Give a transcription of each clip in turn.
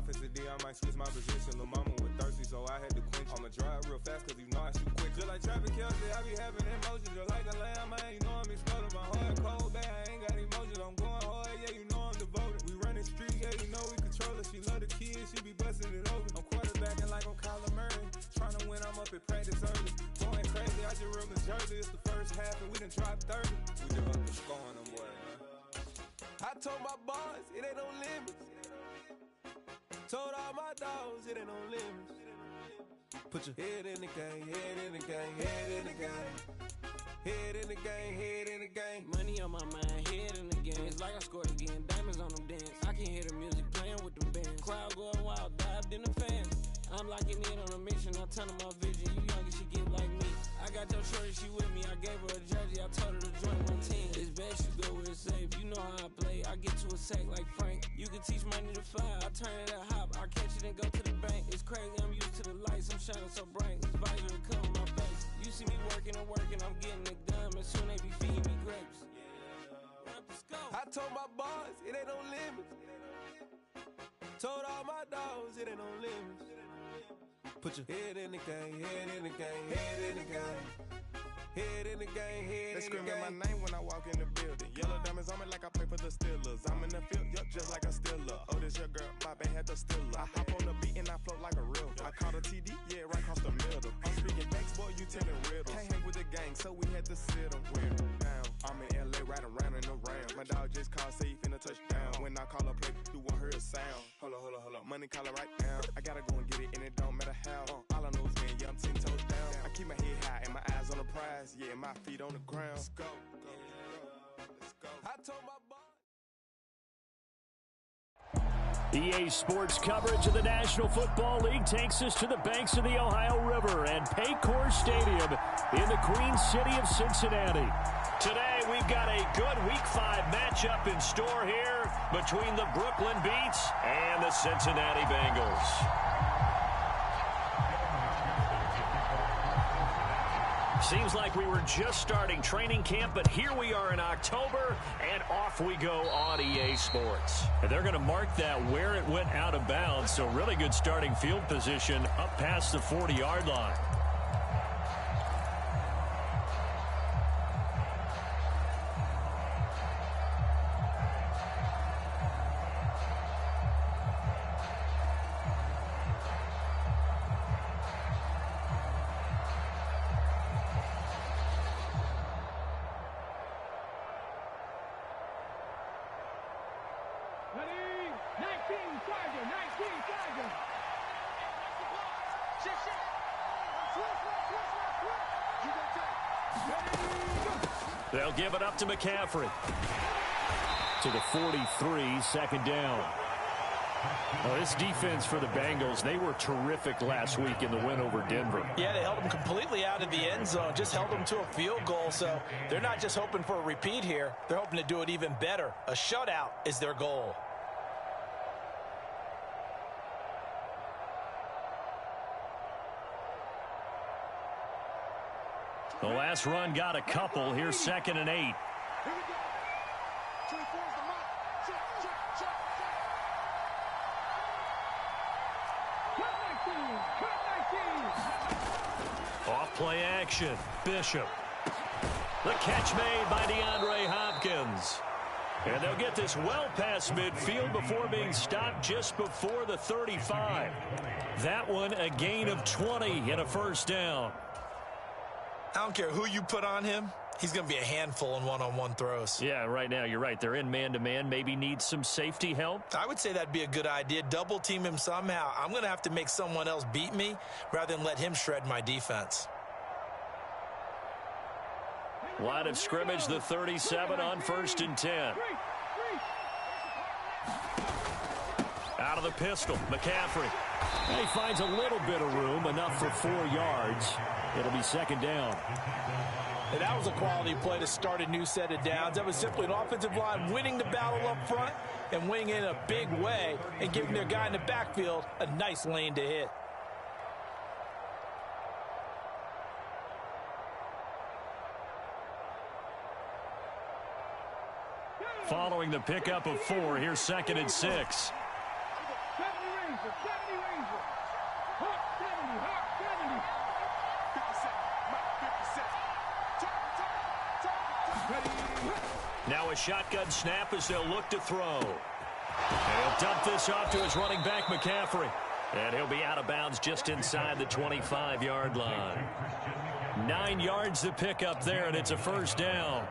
offensive D, I might switch my position. Lil' mama was thirsty, so I had to quench. I'ma drive real fast, cause you know I shoot quick. Just like traffic Kelsey, I be having emotions. Just like a lamb, man, you know I'm exploding. My heart cold, bad, I ain't got emotions. I'm going hard, yeah, you know I'm devoted. We running street, yeah, you know we control it. She love the kids, she be busting it over. I'm quarterbacking like I'm Kyler Murray. Trying to win, I'm up at practice early. Going crazy, I just real Jersey. It's the first half and we done dropped 30. We just up the scoring them, boy, man. I told my boys, it ain't no limits. Told all my dogs, it ain't no limits. Put your head in the game, head in the game, head in the game. Head in the game, head in the game. Money on my mind, head in the game. It's like I scored again, diamonds on them dance. I can hear the music playing with them bands. Crowd going wild, dived in the fans. I'm locking in on a mission, I tell her my vision. You young and she get like me. I got your shorty, she with me. I gave her a jersey, I told her to join my team. It's best you go where it's safe. You know how I play, I get to a sack like Frank. You can teach money to fly, I turn it a hop. I catch it and go to the bank. It's crazy, I'm used to the lights, I'm shining so bright. This visor will cover my face. You see me working and working, I'm getting it done. And soon they be feeding me grapes. I told my boys, it ain't no limits. Told all my dogs, it ain't no limits. Put your head in the game, head in the game, head in the game. Head in the game, head in the game. They screaming my name when I walk in the building. Yellow diamonds on me like I play for the Steelers. I'm in the field, yup, just like a Steeler. Oh, this your girl, my band had the Steeler. I hop on the beat and I float like a real. I caught a TD, yeah, right across the middle. I'm speaking facts, boy, you telling riddles. Can't hang with the gang, so we had to sit them down. I'm in LA, riding around in the round. My dog just called, say he finna touch down. When I call a play, you won't hear a sound. Hold up, money calling right now. I gotta go and get it, and it don't matter how. All I know is me, yeah, I'm 10 toes down. I keep my head high and my eyes on the prize. Yeah, my feet on the ground. Let's go. Let's go. I told my boy. EA Sports coverage of the National Football League takes us to the banks of the Ohio River and Paycor Stadium in the Queen City of Cincinnati. Today, we've got a good Week 5 matchup in store here between the Brooklyn Beats and the Cincinnati Bengals. Seems like we were just starting training camp, but here we are in October, and off we go on EA Sports. And they're going to mark that where it went out of bounds, so really good starting field position up past the 40-yard line. They'll give it up to McCaffrey. To the 43, second down. Well, this defense for the Bengals, they were terrific last week in the win over Denver. Yeah, they held them completely out of the end zone, just held them to a field goal. So they're not just hoping for a repeat here. They're hoping to do it even better. A shutout is their goal. The last run got a couple. Here's 2nd and 8. Off play action. Bishop. The catch made by DeAndre Hopkins. And they'll get this well past midfield before being stopped just before the 35. That one a gain of 20 and a first down. I don't care who you put on him. He's going to be a handful in one-on-one throws. Yeah, right now you're right. They're in man-to-man. Maybe need some safety help. I would say that'd be a good idea. Double team him somehow. I'm going to have to make someone else beat me rather than let him shred my defense. Line of scrimmage, the 37 on 1st and 10. Out of the pistol, McCaffrey. And he finds a little bit of room, enough for 4 yards. It'll be 2nd down. And that was a quality play to start a new set of downs. That was simply an offensive line winning the battle up front and winning in a big way and giving their guy in the backfield a nice lane to hit. Following the pickup of 4, here's 2nd and 6. Now a shotgun snap as they'll look to throw. He'll dump this off to his running back, McCaffrey. And he'll be out of bounds just inside the 25-yard line. 9 yards to pick up there, and it's a first down.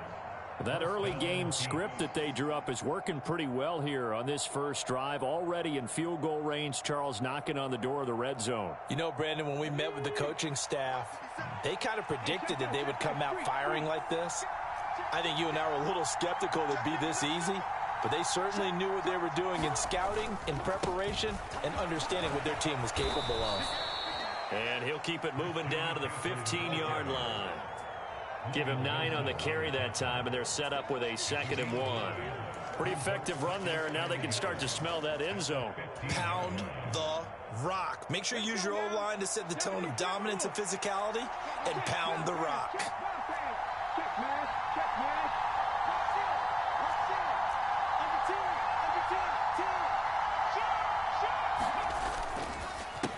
That early game script that they drew up is working pretty well here on this first drive. Already in field goal range, Charles knocking on the door of the red zone. You know, Brandon, when we met with the coaching staff, they kind of predicted that they would come out firing like this. I think you and I were a little skeptical it'd be this easy, but they certainly knew what they were doing in scouting, in preparation, and understanding what their team was capable of. And he'll keep it moving down to the 15-yard line. Give him 9 on the carry that time, and they're set up with a 2nd and 1. Pretty effective run there, and now they can start to smell that end zone. Pound the rock. Make sure you use your O-line to set the tone of dominance and physicality, and pound the rock.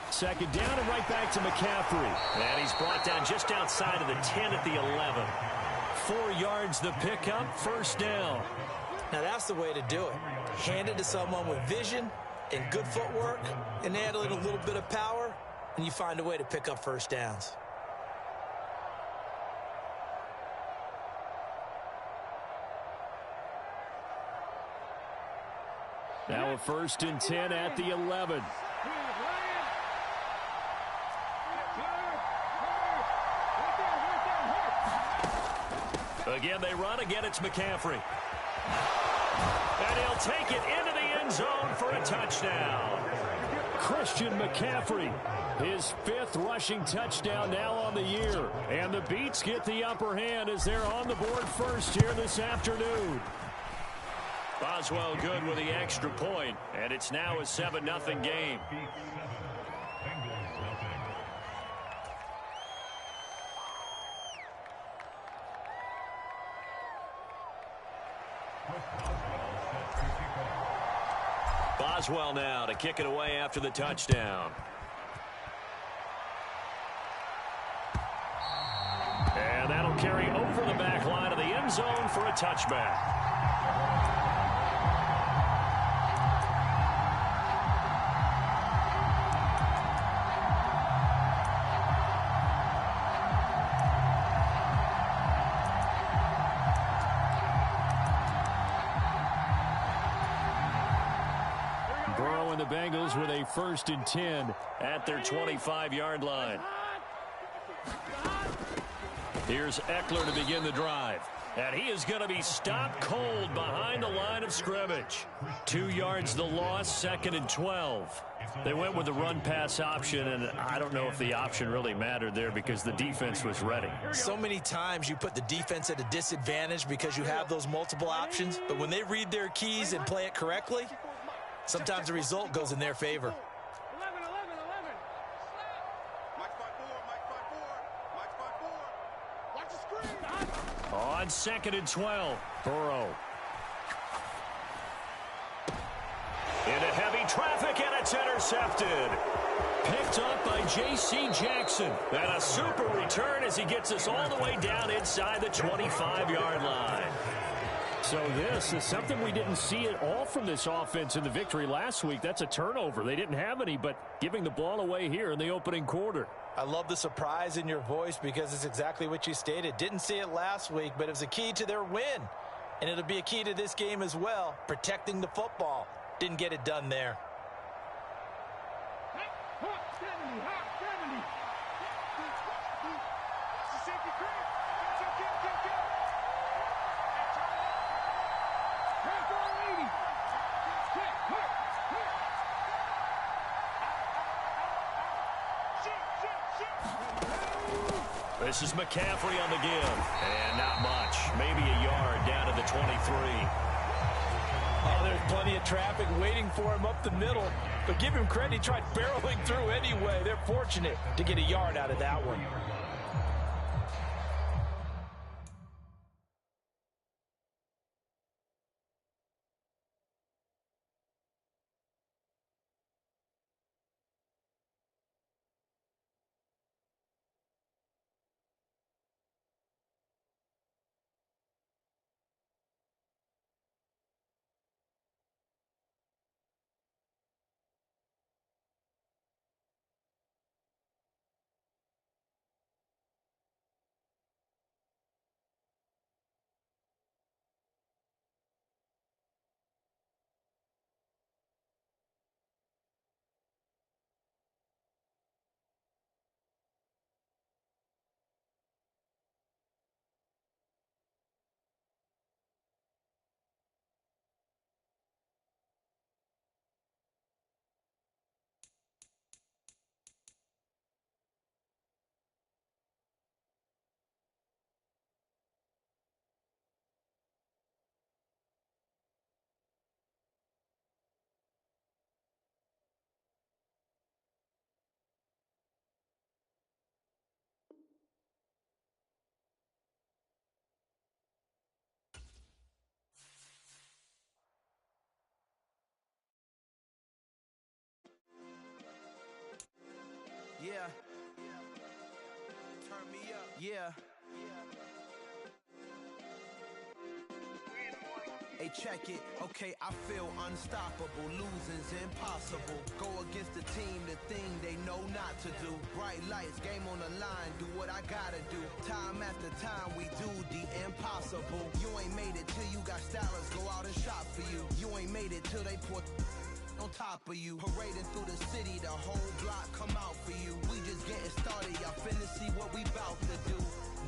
Second down and right back to McCaffrey. And he's brought down just outside of the 10 at the 11. 4 yards the pickup, first down. Now that's the way to do it. Hand it to someone with vision and good footwork, and add a little bit of power, and you find a way to pick up first downs. Now a 1st and 10 at the 11. Again, they run. Again, it's McCaffrey. And he'll take it into the end zone for a touchdown. Christian McCaffrey, his 5th rushing touchdown now on the year. And the Beats get the upper hand as they're on the board first here this afternoon. Boswell good with the extra point, and it's now a 7-0 game. Boswell now to kick it away after the touchdown. And that'll carry over the back line of the end zone for a touchback. The Bengals with a 1st and 10 at their 25-yard line. Here's Eckler to begin the drive. And he is going to be stopped cold behind the line of scrimmage. 2 yards the loss, 2nd and 12. They went with the run-pass option, and I don't know if the option really mattered there because the defense was ready. So many times you put the defense at a disadvantage because you have those multiple options, but when they read their keys and play it correctly, sometimes the result goes in their favor. 11. Mike 5-4. Watch the screen. On 2nd and 12, Burrow. Into heavy traffic, and it's intercepted. Picked up by J.C. Jackson. And a super return as he gets us all the way down inside the 25-yard line. So this is something we didn't see at all from this offense in the victory last week. That's a turnover. They didn't have any, but giving the ball away here in the opening quarter. I love the surprise in your voice because it's exactly what you stated. Didn't see it last week, but it was a key to their win. And it'll be a key to this game as well, protecting the football. Didn't get it done there. This is McCaffrey on the give. And not much. Maybe a yard down to the 23. Oh, there's plenty of traffic waiting for him up the middle. But give him credit, he tried barreling through anyway. They're fortunate to get a yard out of that one. Yeah. Hey, check it. Okay, I feel unstoppable. Losing's impossible. Go against the team, the thing they know not to do. Bright lights, game on the line. Do what I gotta do. Time after time, we do the impossible. You ain't made it till you got stylers go out and shop for you. You ain't made it till they put on top of you. Parading through the city, the whole block come out for you. We just getting started, y'all finna see what we bout to do.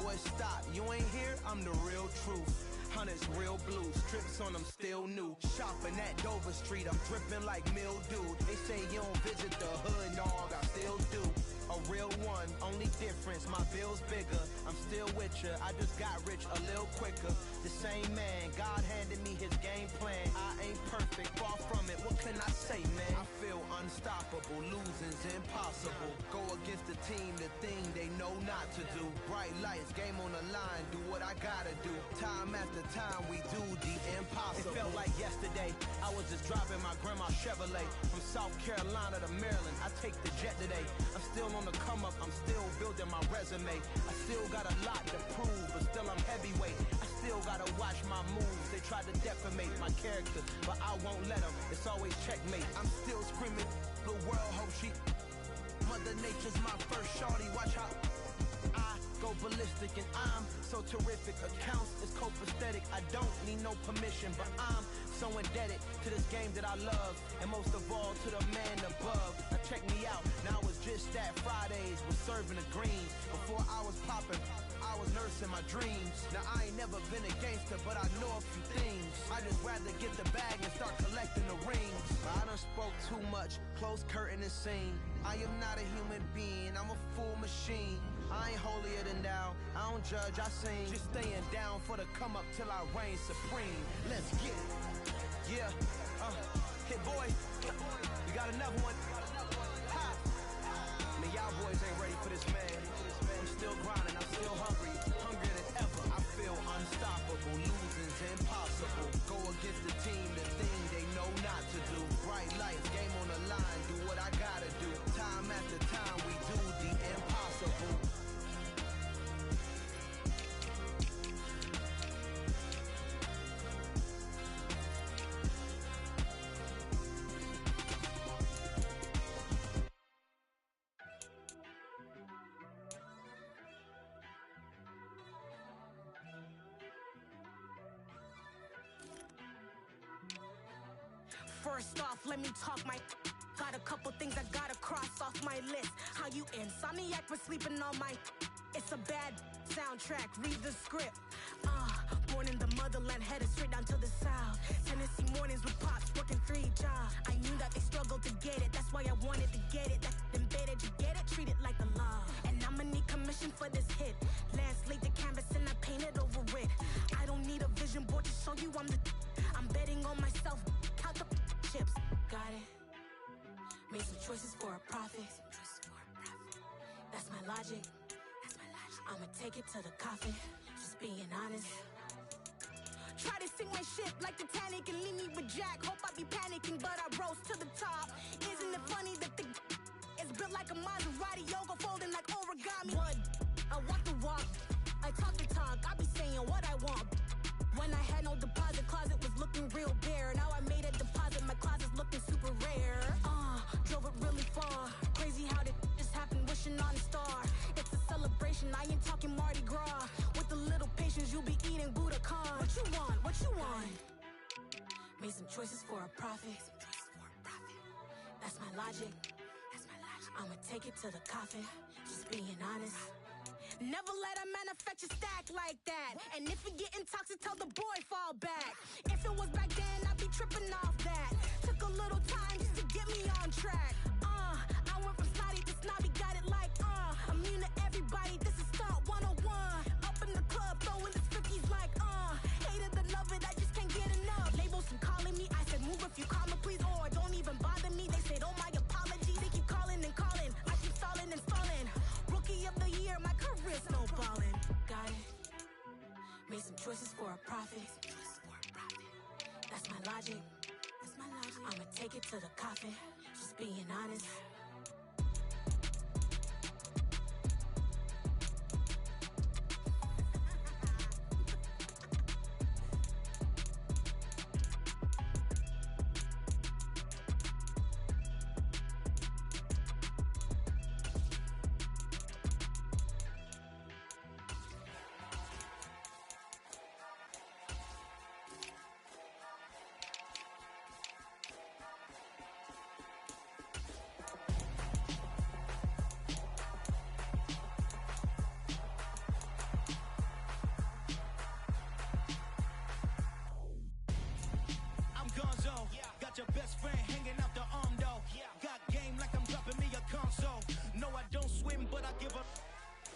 Boy, stop, you ain't here, I'm the real truth. Hunters real blue, strips on them still new. Shopping at Dover Street, I'm dripping like mildew. They say you don't visit the hood, dog, I still do. A real one, only difference, my bill's bigger. I'm still with ya, I just got rich a little quicker. The same man, God handed me his game plan. I ain't perfect, far from it, what can I say, man? I feel unstoppable, losing's impossible. Go against the team, the thing they know not to do. Bright lights, game on the line, do what I gotta do. Time after time, we do the impossible. It felt like yesterday, I was just driving my grandma's Chevrolet. From South Carolina to Maryland, I take the jet today. I'm still on the come up, I'm still building my resume. I still got a lot to prove, but still I'm heavyweight. I still gotta watch my moves. They try to defamate my character, but I won't let them. It's always checkmate. I'm still screaming, the world hope she. Mother Nature's my first shorty, watch how I go ballistic and I'm so terrific. Accounts is copacetic, I don't need no permission, but I'm so indebted to this game that I love, and most of all to the man above. Now check me out, now it's just that Fridays was serving the greens. Before I was popping, I was nursing my dreams. Now I ain't never been a gangster, but I know a few things. I just rather get the bag and start collecting the rings. But I done spoke too much, close curtain and scene. I am not a human being, I'm a full machine. I ain't holier than thou, I don't judge, I sing. Just staying down for the come up till I reign supreme. Let's get it. Yeah, hit boy, we got another one. Ha! Man, y'all boys ain't ready for this, man. I'm still grinding, I'm still hungry, hungrier than ever. I feel unstoppable, losing's impossible. Go against the team, the thing they know not to do. Bright lights, game on the line, do what I gotta do. Time after time, we do the impossible. First off, let me talk my. Got a couple things I gotta cross off my list. How you insomniac for sleeping on my. It's a bad soundtrack, read the script. Born in the motherland, headed straight down to the south. Tennessee mornings with pops, working 3 jobs. I knew that they struggled to get it, that's why I wanted to get it. That's embedded, you get it, treat it like a law. And I'ma need commission for this hit. Last laid the canvas and I painted over it. I don't need a vision board to show you I'm the. I'm betting on myself, count the chips. Got it. Made some choices for a profit. That's my logic. I'ma take it to the coffin. Just being honest. Try to sink my ship like Titanic and leave me with Jack. Hope I be panicking, but I rose to the top. Isn't it funny that the is built like a Maserati, yoga folding like origami? What? I walk the walk. I talk the talk. I be saying what I want. When I had no deposit, closet was looking real bare. Now I made a deposit, my closet's looking super rare. Drove it really far. Crazy how did this happen, wishing on a star. It's a celebration, I ain't talking Mardi Gras. With a little patience, you'll be eating Budokan. What you want? What you want? Made some choices for a profit. That's my logic. I'ma take it to the coffin. Just being honest. Never let a manufacture stack like that. And if you getting toxic, tell the boy fall back. If it was back then, I'd be tripping off that. Took a little time just to get me on track. I went from snotty to snobby, got it like immune to everybody, this is stunt 101. Up in the club, throwing this 50s like hate it, love it, I just can't get enough. Labels from calling me, I said move if you call me please, or don't even bother me. They said oh my apology, they keep calling and calling. I keep stalling and stalling. Rookie of the year, my career snowballing. Got it. Made some choices for a profit. That's my logic. I'ma take it to the coffin. Just being honest. best friend hanging out the arm though. Got game like I'm dropping me a console. No, I don't swim, but I give a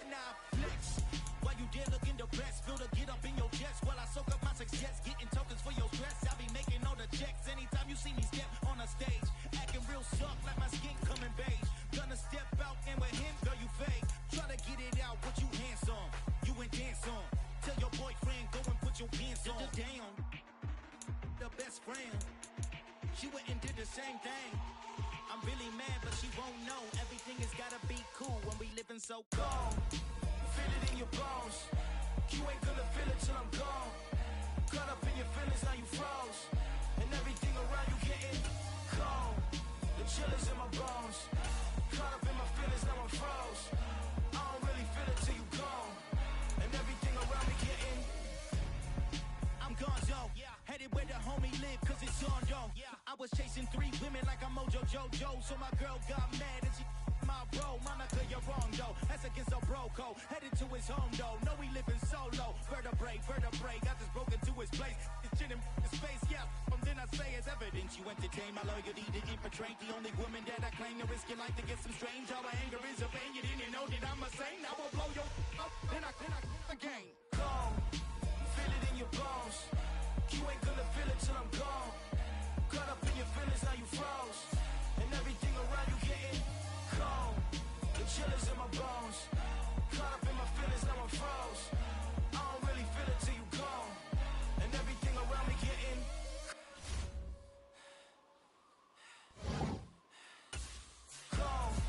now flex. While you there looking depressed, feel the get up in your chest while I soak up my success, getting tokens for your stress. I be making all the checks anytime you see me step on a stage, acting real soft like my skin coming beige. Gonna step out and with him, girl, you fake. Try to get it out, but you handsome. You ain't dance on. Tell your boyfriend, go and put your pants on. Down, the best friend. She went and did the same thing. I'm really mad, but she won't know. Everything has gotta be cool when we living so cold. Feel it in your bones. You ain't gonna feel it till I'm gone. Caught up in your feelings, now you froze. And everything around you getting cold. The chill is in my bones. Caught up in my feelings, now I'm froze. I don't really feel it till you gone. And everything around me getting I'm gone, though. Headed where the homie live, cause it's on, though. I was chasing 3 women like I'm Mojo Jojo. So my girl got mad and she my bro. Monica, you're wrong, though. That's against a bro code. Headed to his home, though. No, we living solo. Vertebrae. Got this broken to his place. It's chin in his face, yeah. From then I say it's evidence. You entertain my loyalty to infiltrate. The only woman that I claim to risk your life to get some strange. All my anger is a pain. You didn't know that I'm a saint. I will blow your up. Then I again. Gone. Feel it in your bones. You ain't gonna feel it till I'm gone. Caught up in your feelings, now you froze. And everything around you getting cold. The chill is in my bones. Caught up in my feelings, now I'm froze. I don't really feel it till you gone. And everything around me getting cold.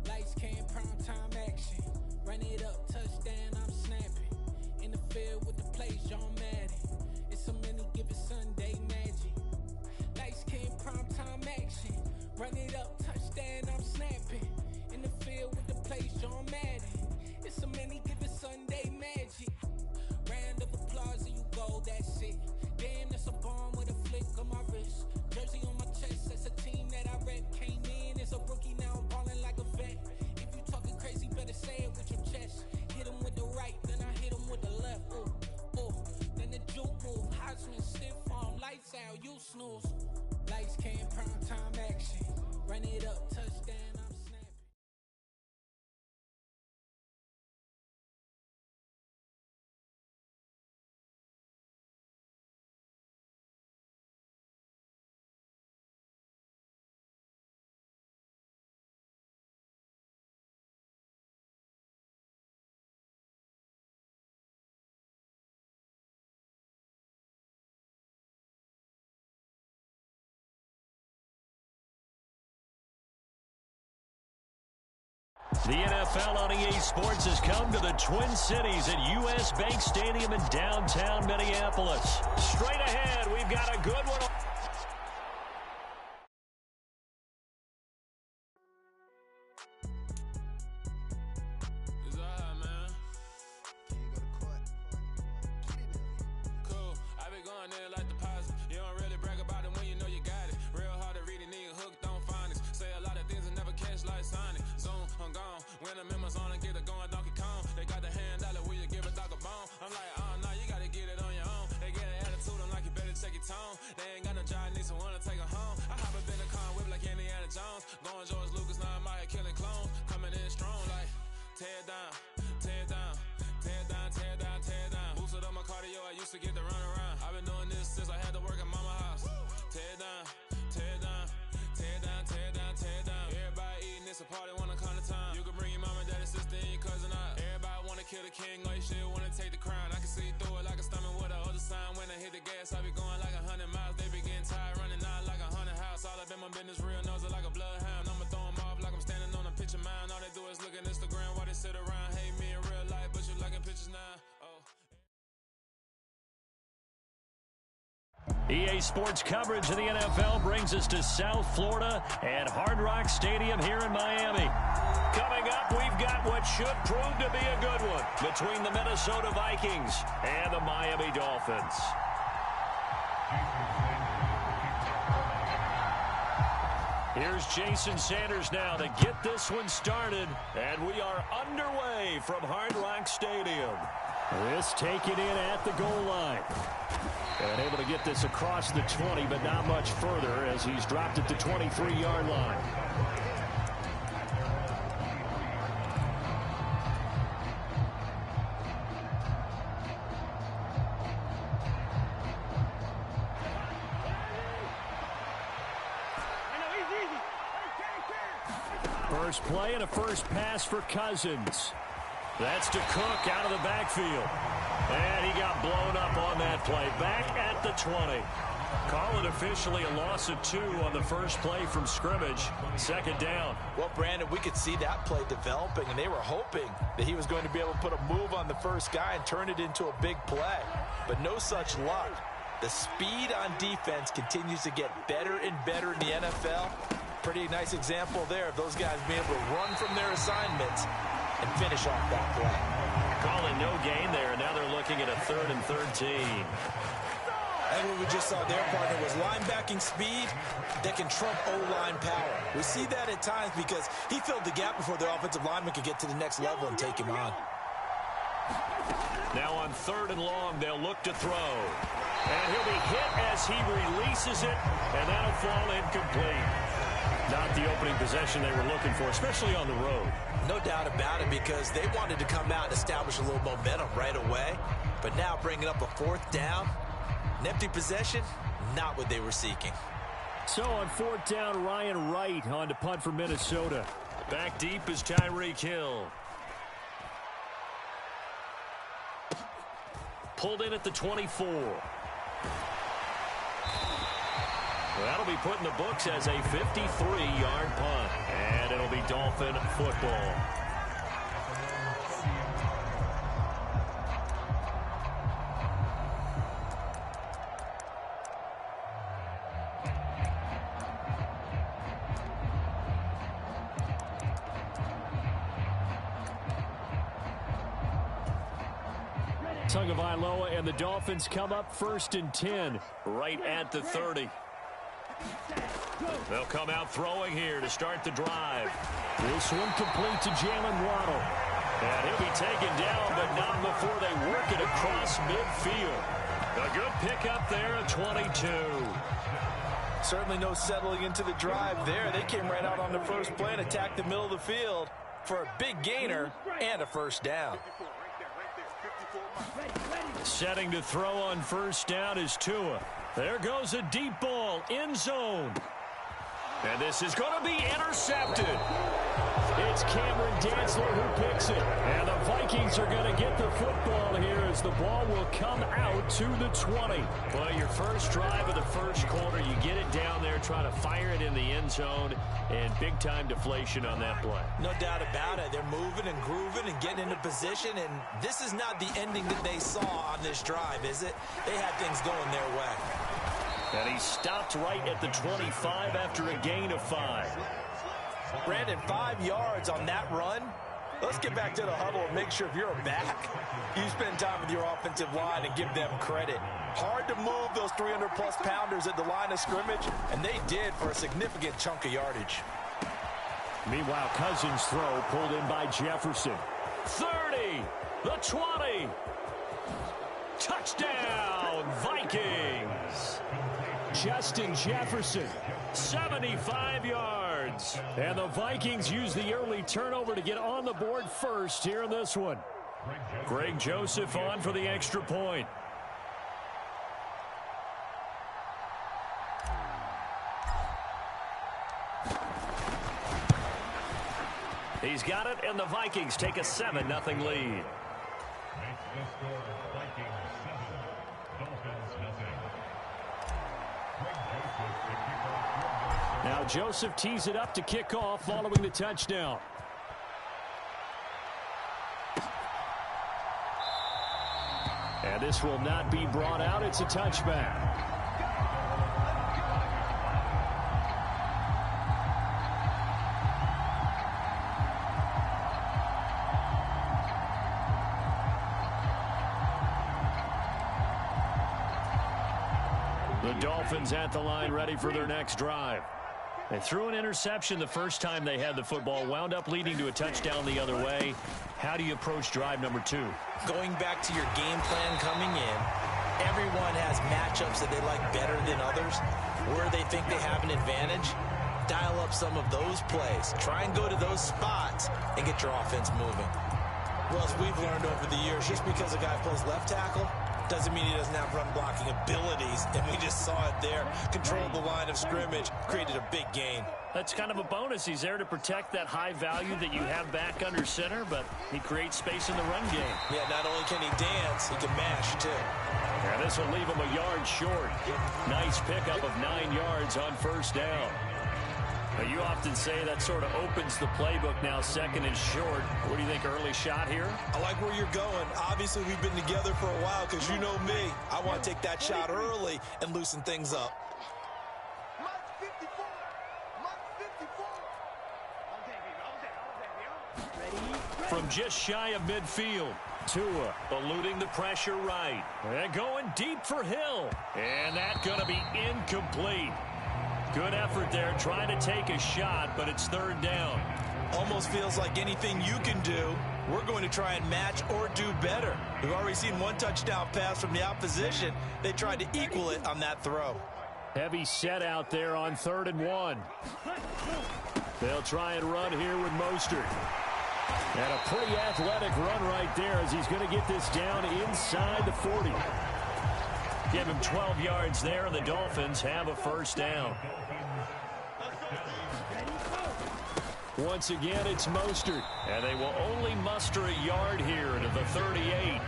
Lights came, prime time action. Run it up, touchdown, I'm snapping. In the field with the plays, John Madden. It's a many given Sunday magic. Lights came, prime time action. Run it up, touchdown, I'm snapping. In the field with the plays, John Madden. It's a many given Sunday magic. Round of applause and you go, that's it. Damn, that's a bomb with a flick on my wrist. Jersey on my chest, that's a team that I rep. Came in as a rookie, now I'm balling like a vet. If you talking crazy, better say it with your chest. Hit him with the right, then I hit him with the left. Ooh, ooh, then the juke move. Heisman stiff arm, lights out, you snooze. Lights came, prime time action. Run it up, touchdown, I'm snapping. The NFL on EA Sports has come to the Twin Cities at U.S. Bank Stadium in downtown Minneapolis. Straight ahead, we've got a good one. It's alright, man. Cool. I be going there like deposit. You don't really brag about it when you know you got it. Real hard to read it, nigga hooked on phonics. Say a lot of things and never catch like Sonic. Zoom, I'm gone. When the memos on and get it going Donkey Kong. They got the hand dollar, will you give a dog a bone? I'm like, oh no, you gotta get it on your own. They get an attitude, I'm like, you better check your tone. They ain't got no job, need someone to take her home. I hop up in the car, whip like Indiana Jones. Going George Lucas, now I'm out here killing clones. Coming in strong like, tear down, tear down, tear down, tear down, tear down. Boosted up my cardio, I used to get to run around. I've been doing this since I had to work at mama house. Tear down, tear down, tear down, tear down, tear down. Everybody eating, it's a party, wanna come to time. You can bring your mama, daddy, sister, and your cousin out. Everybody wanna kill the king, like shit, wanna take the crown. I can see through it like a stomach with a other sign. When I hit the gas, I be going like 100 miles. They be getting tired, running out like 100 house. All up in my business, real nose like a bloodhound. I'ma throw 'em off like I'm standing on a picture mound. All they do is look at Instagram while they sit around. Hate me in real life, but you liking pictures now. Oh. EA Sports coverage of the NFL brings us to South Florida and Hard Rock Stadium here in Miami. Coming up, we've got what should prove to be a good one between the Minnesota Vikings and the Miami Dolphins. Here's Jason Sanders now to get this one started, and we are underway from Hard Rock Stadium. This taken in at the goal line. And able to get this across the 20, but not much further as he's dropped at the 23-yard line. First play and a first pass for Cousins. That's to Cook out of the backfield. And he got blown up on that play. Back at the 20. Call it officially a loss of 2 on the first play from scrimmage. Second down. Well, Brandon, we could see that play developing, and they were hoping that he was going to be able to put a move on the first guy and turn it into a big play. But no such luck. The speed on defense continues to get better and better in the NFL. Pretty nice example there of those guys being able to run from their assignments and finish off that play. Calling no gain there, and now they're looking at a 3rd and 13. And what we just saw there, partner, was linebacking speed that can trump O-line power. We see that at times because he filled the gap before the offensive lineman could get to the next level and take him on. Now on 3rd and long, they'll look to throw. And he'll be hit as he releases it, and that'll fall incomplete. Not the opening possession they were looking for, especially on the road. No doubt about it, because they wanted to come out and establish a little momentum right away. But now bringing up a 4th down, an empty possession, not what they were seeking. So on 4th down, Ryan Wright on to punt for Minnesota. Back deep is Tyreek Hill. Pulled in at the 24. That'll be put in the books as a 53-yard punt. And it'll be Dolphin football. Tagovailoa and the Dolphins come up 1st and 10 right at the 30. They'll come out throwing here to start the drive. This one complete to Jalen Waddle. And he'll be taken down, but not before they work it across midfield. A good pickup there at 22. Certainly no settling into the drive there. They came right out on the first play and attacked the middle of the field for a big gainer and a 1st down. Setting to throw on 1st down is Tua. There goes a deep ball, end zone. And this is going to be intercepted. It's Cameron Dantzler who picks it. And the Vikings are going to get the football here as the ball will come out to the 20. Well, your first drive of the first quarter, you get it down there, try to fire it in the end zone, and big-time deflation on that play. No doubt about it. They're moving and grooving and getting into position, and this is not the ending that they saw on this drive, is it? They had things going their way. And he stopped right at the 25 after a gain of 5. Brandon, 5 yards on that run. Let's get back to the huddle and make sure if you're a back, you spend time with your offensive line and give them credit. Hard to move those 300-plus pounders at the line of scrimmage, and they did for a significant chunk of yardage. Meanwhile, Cousins' throw pulled in by Jefferson. 30, the 20. Touchdown, Vikings. Justin Jefferson, 75 yards. And the Vikings use the early turnover to get on the board first here in this one. Greg Joseph on for the extra point. He's got it, and the Vikings take a 7-0 lead. Now Joseph tees it up to kick off following the touchdown. And this will not be brought out. It's a touchback. The Dolphins at the line, ready for their next drive. They threw an interception the first time they had the football, wound up leading to a touchdown the other way. How do you approach drive number 2? Going back to your game plan coming in, everyone has matchups that they like better than others, where they think they have an advantage. Dial up some of those plays. Try and go to those spots and get your offense moving. Well, as we've learned over the years, just because a guy plays left tackle doesn't mean he doesn't have run blocking abilities, and we just saw it there. Controlled the line of scrimmage, created a big gain. That's kind of a bonus. He's there to protect that high value that you have back under center, but he creates space in the run game. Yeah, not only can he dance, he can mash, too. Yeah, this will leave him a yard short. Nice pickup of 9 yards on first down. Now, you often say that sort of opens the playbook now, second and short. What do you think, early shot here? I like where you're going. Obviously, we've been together for a while because you know me. I want to take that shot early and loosen things up. From just shy of midfield, Tua eluding the pressure right. And going deep for Hill. And that's going to be incomplete. Good effort there, trying to take a shot, but it's third down. Almost feels like anything you can do, we're going to try and match or do better. We've already seen one touchdown pass from the opposition. They tried to equal it on that throw. Heavy set out there on 3rd and 1. They'll try and run here with Mostert. And a pretty athletic run right there as he's going to get this down inside the 40. Give him 12 yards there, and the Dolphins have a first down. Once again, it's Mostert, and they will only muster a yard here to the 38.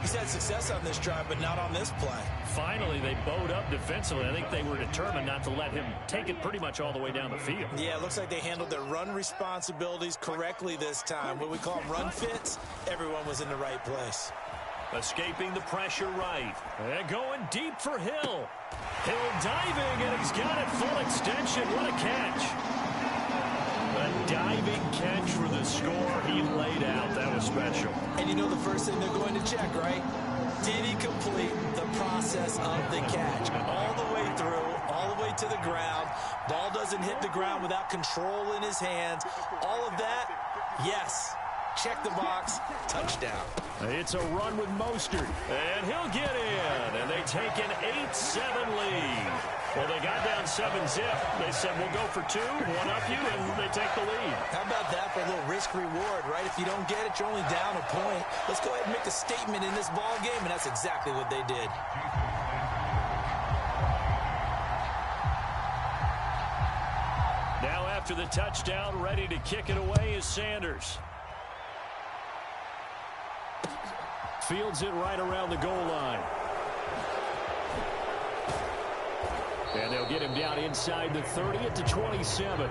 He's had success on this drive, but not on this play. Finally, they bowed up defensively. I think they were determined not to let him take it pretty much all the way down the field. Yeah, it looks like they handled their run responsibilities correctly this time. What we call them run fits, everyone was in the right place. Escaping the pressure right. And going deep for Hill. Hill diving, and he's got it full extension. What a catch. A diving catch for the score. He laid out. That was special. And you know the first thing they're going to check, right? Did he complete the process of the catch? All the way through, all the way to the ground. Ball doesn't hit the ground without control in his hands. All of that, yes. Check the box. Touchdown. It's a run with Mostert. And he'll get in. And they take an 8-7 lead. Well, they got down 7-zip. They said, we'll go for 2, one up you, and they take the lead. How about that for a little risk-reward, right? If you don't get it, you're only down a point. Let's go ahead and make a statement in this ball game, and that's exactly what they did. Now after the touchdown, ready to kick it away is Sanders. Fields it right around the goal line. And they'll get him down inside the 30 at the 27.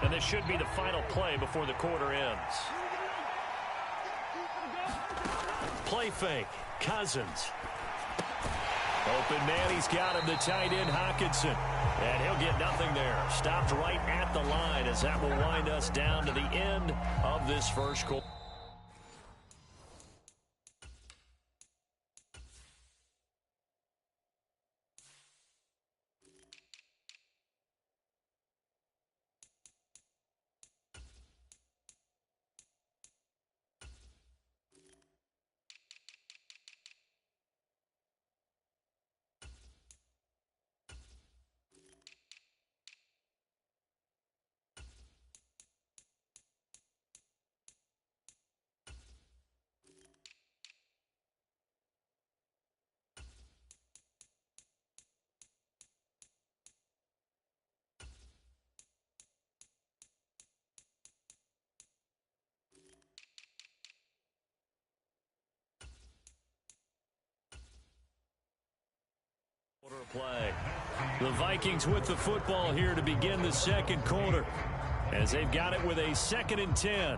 And this should be the final play before the quarter ends. Play fake. Cousins. Open man, he's got him, the tight end, Hockenson. And he'll get nothing there. Stopped right at the line as that will wind us down to the end of this first quarter. Play. The Vikings with the football here to begin the second quarter as they've got it with a 2nd and 10.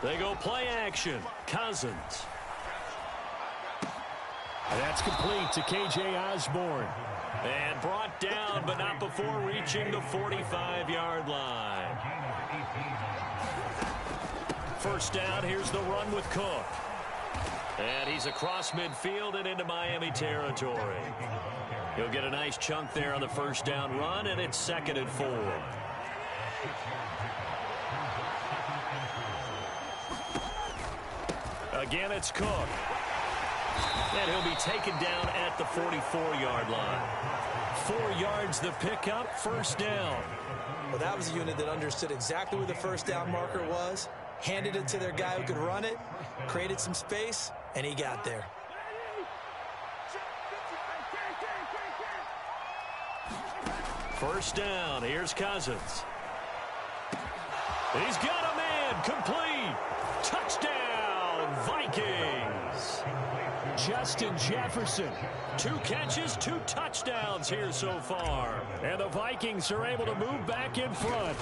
They go play action. Cousins. That's complete to K.J. Osborne. And brought down, but not before reaching the 45-yard line. First down, here's the run with Cook. And he's across midfield and into Miami territory. He'll get a nice chunk there on the first down run, and it's 2nd and 4. Again, it's Cook. And he'll be taken down at the 44-yard line. 4 yards the pickup, first down. Well, that was a unit that understood exactly where the first down marker was, handed it to their guy who could run it, created some space, and he got there. First down, here's Cousins. He's got a man, complete. Touchdown, Vikings. Justin Jefferson. 2 catches, 2 touchdowns here so far. And the Vikings are able to move back in front.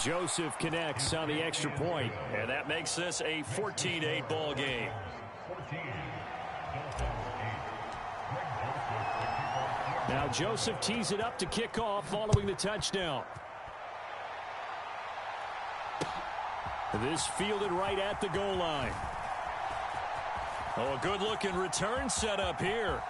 Joseph connects on the extra point, and that makes this a 14-8 ball game. Now Joseph tees it up to kick off following the touchdown. This fielded right at the goal line. Oh, a good-looking return set up here.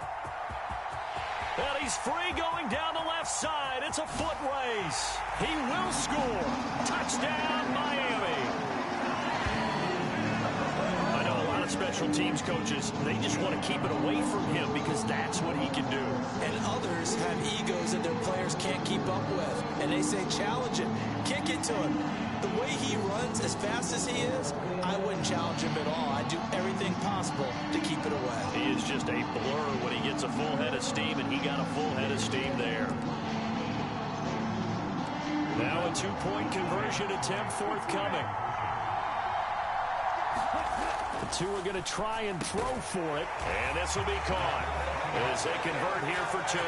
And he's free going down the left side. It's a foot race. He will score. Touchdown, Miami. I know a lot of special teams coaches, they just want to keep it away from him because that's what he can do. And others have egos that their players can't keep up with. And they say, challenge him. Kick it to him. The way he runs as fast as he is, I wouldn't challenge him at all. I'd do everything possible to keep it away. He is just a blur when he gets a full head of steam, and he got a full head of steam there. Now a 2-point conversion attempt forthcoming. The two are going to try and throw for it, and this will be caught as they convert here for 2.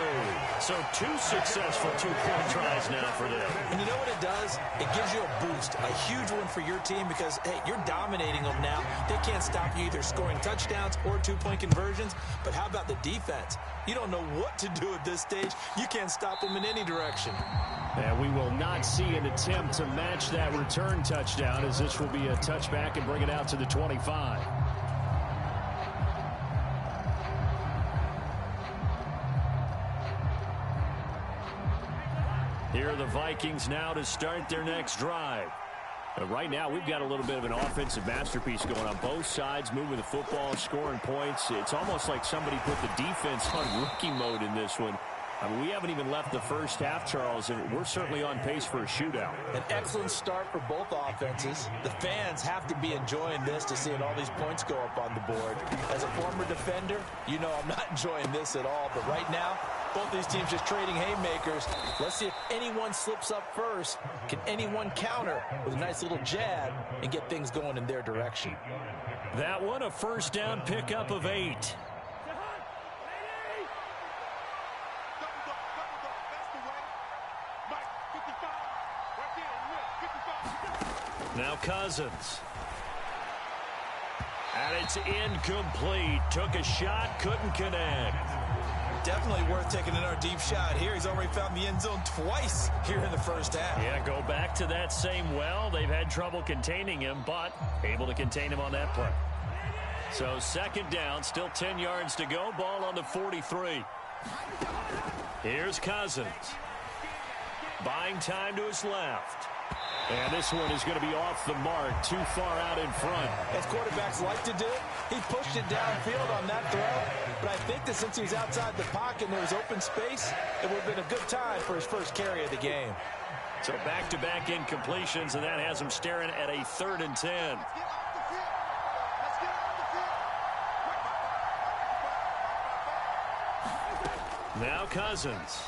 So 2 successful 2-point tries now for them. And you know what it does? It gives you a boost, a huge one for your team because, hey, you're dominating them now. They can't stop you either scoring touchdowns or 2-point conversions. But how about the defense? You don't know what to do at this stage. You can't stop them in any direction. And we will not see an attempt to match that return touchdown as this will be a touchback and bring it out to the 25. Here are the Vikings now to start their next drive. Right now, we've got a little bit of an offensive masterpiece going on both sides, moving the football, scoring points. It's almost like somebody put the defense on rookie mode in this one. I mean, we haven't even left the first half, Charles, and we're certainly on pace for a shootout. An excellent start for both offenses. The fans have to be enjoying this to seeing all these points go up on the board. As a former defender, you know I'm not enjoying this at all. But right now, both these teams just trading haymakers. Let's see if anyone slips up first. Can anyone counter with a nice little jab and get things going in their direction? That one, a first down pickup of 8. Now Cousins. And it's incomplete. Took a shot, couldn't connect. Definitely worth taking another deep shot here. He's already found the end zone twice here in the first half. Yeah, go back to that same well. They've had trouble containing him, but able to contain him on that play. So 2nd down, still 10 yards to go. Ball on the 43. Here's Cousins. Buying time to his left. And this one is going to be off the mark, too far out in front. As quarterbacks like to do, he pushed it downfield on that throw. But I think that since he was outside the pocket and there was open space, it would have been a good time for his first carry of the game. So back-to-back incompletions, and that has him staring at a 3rd and 10. Now Cousins.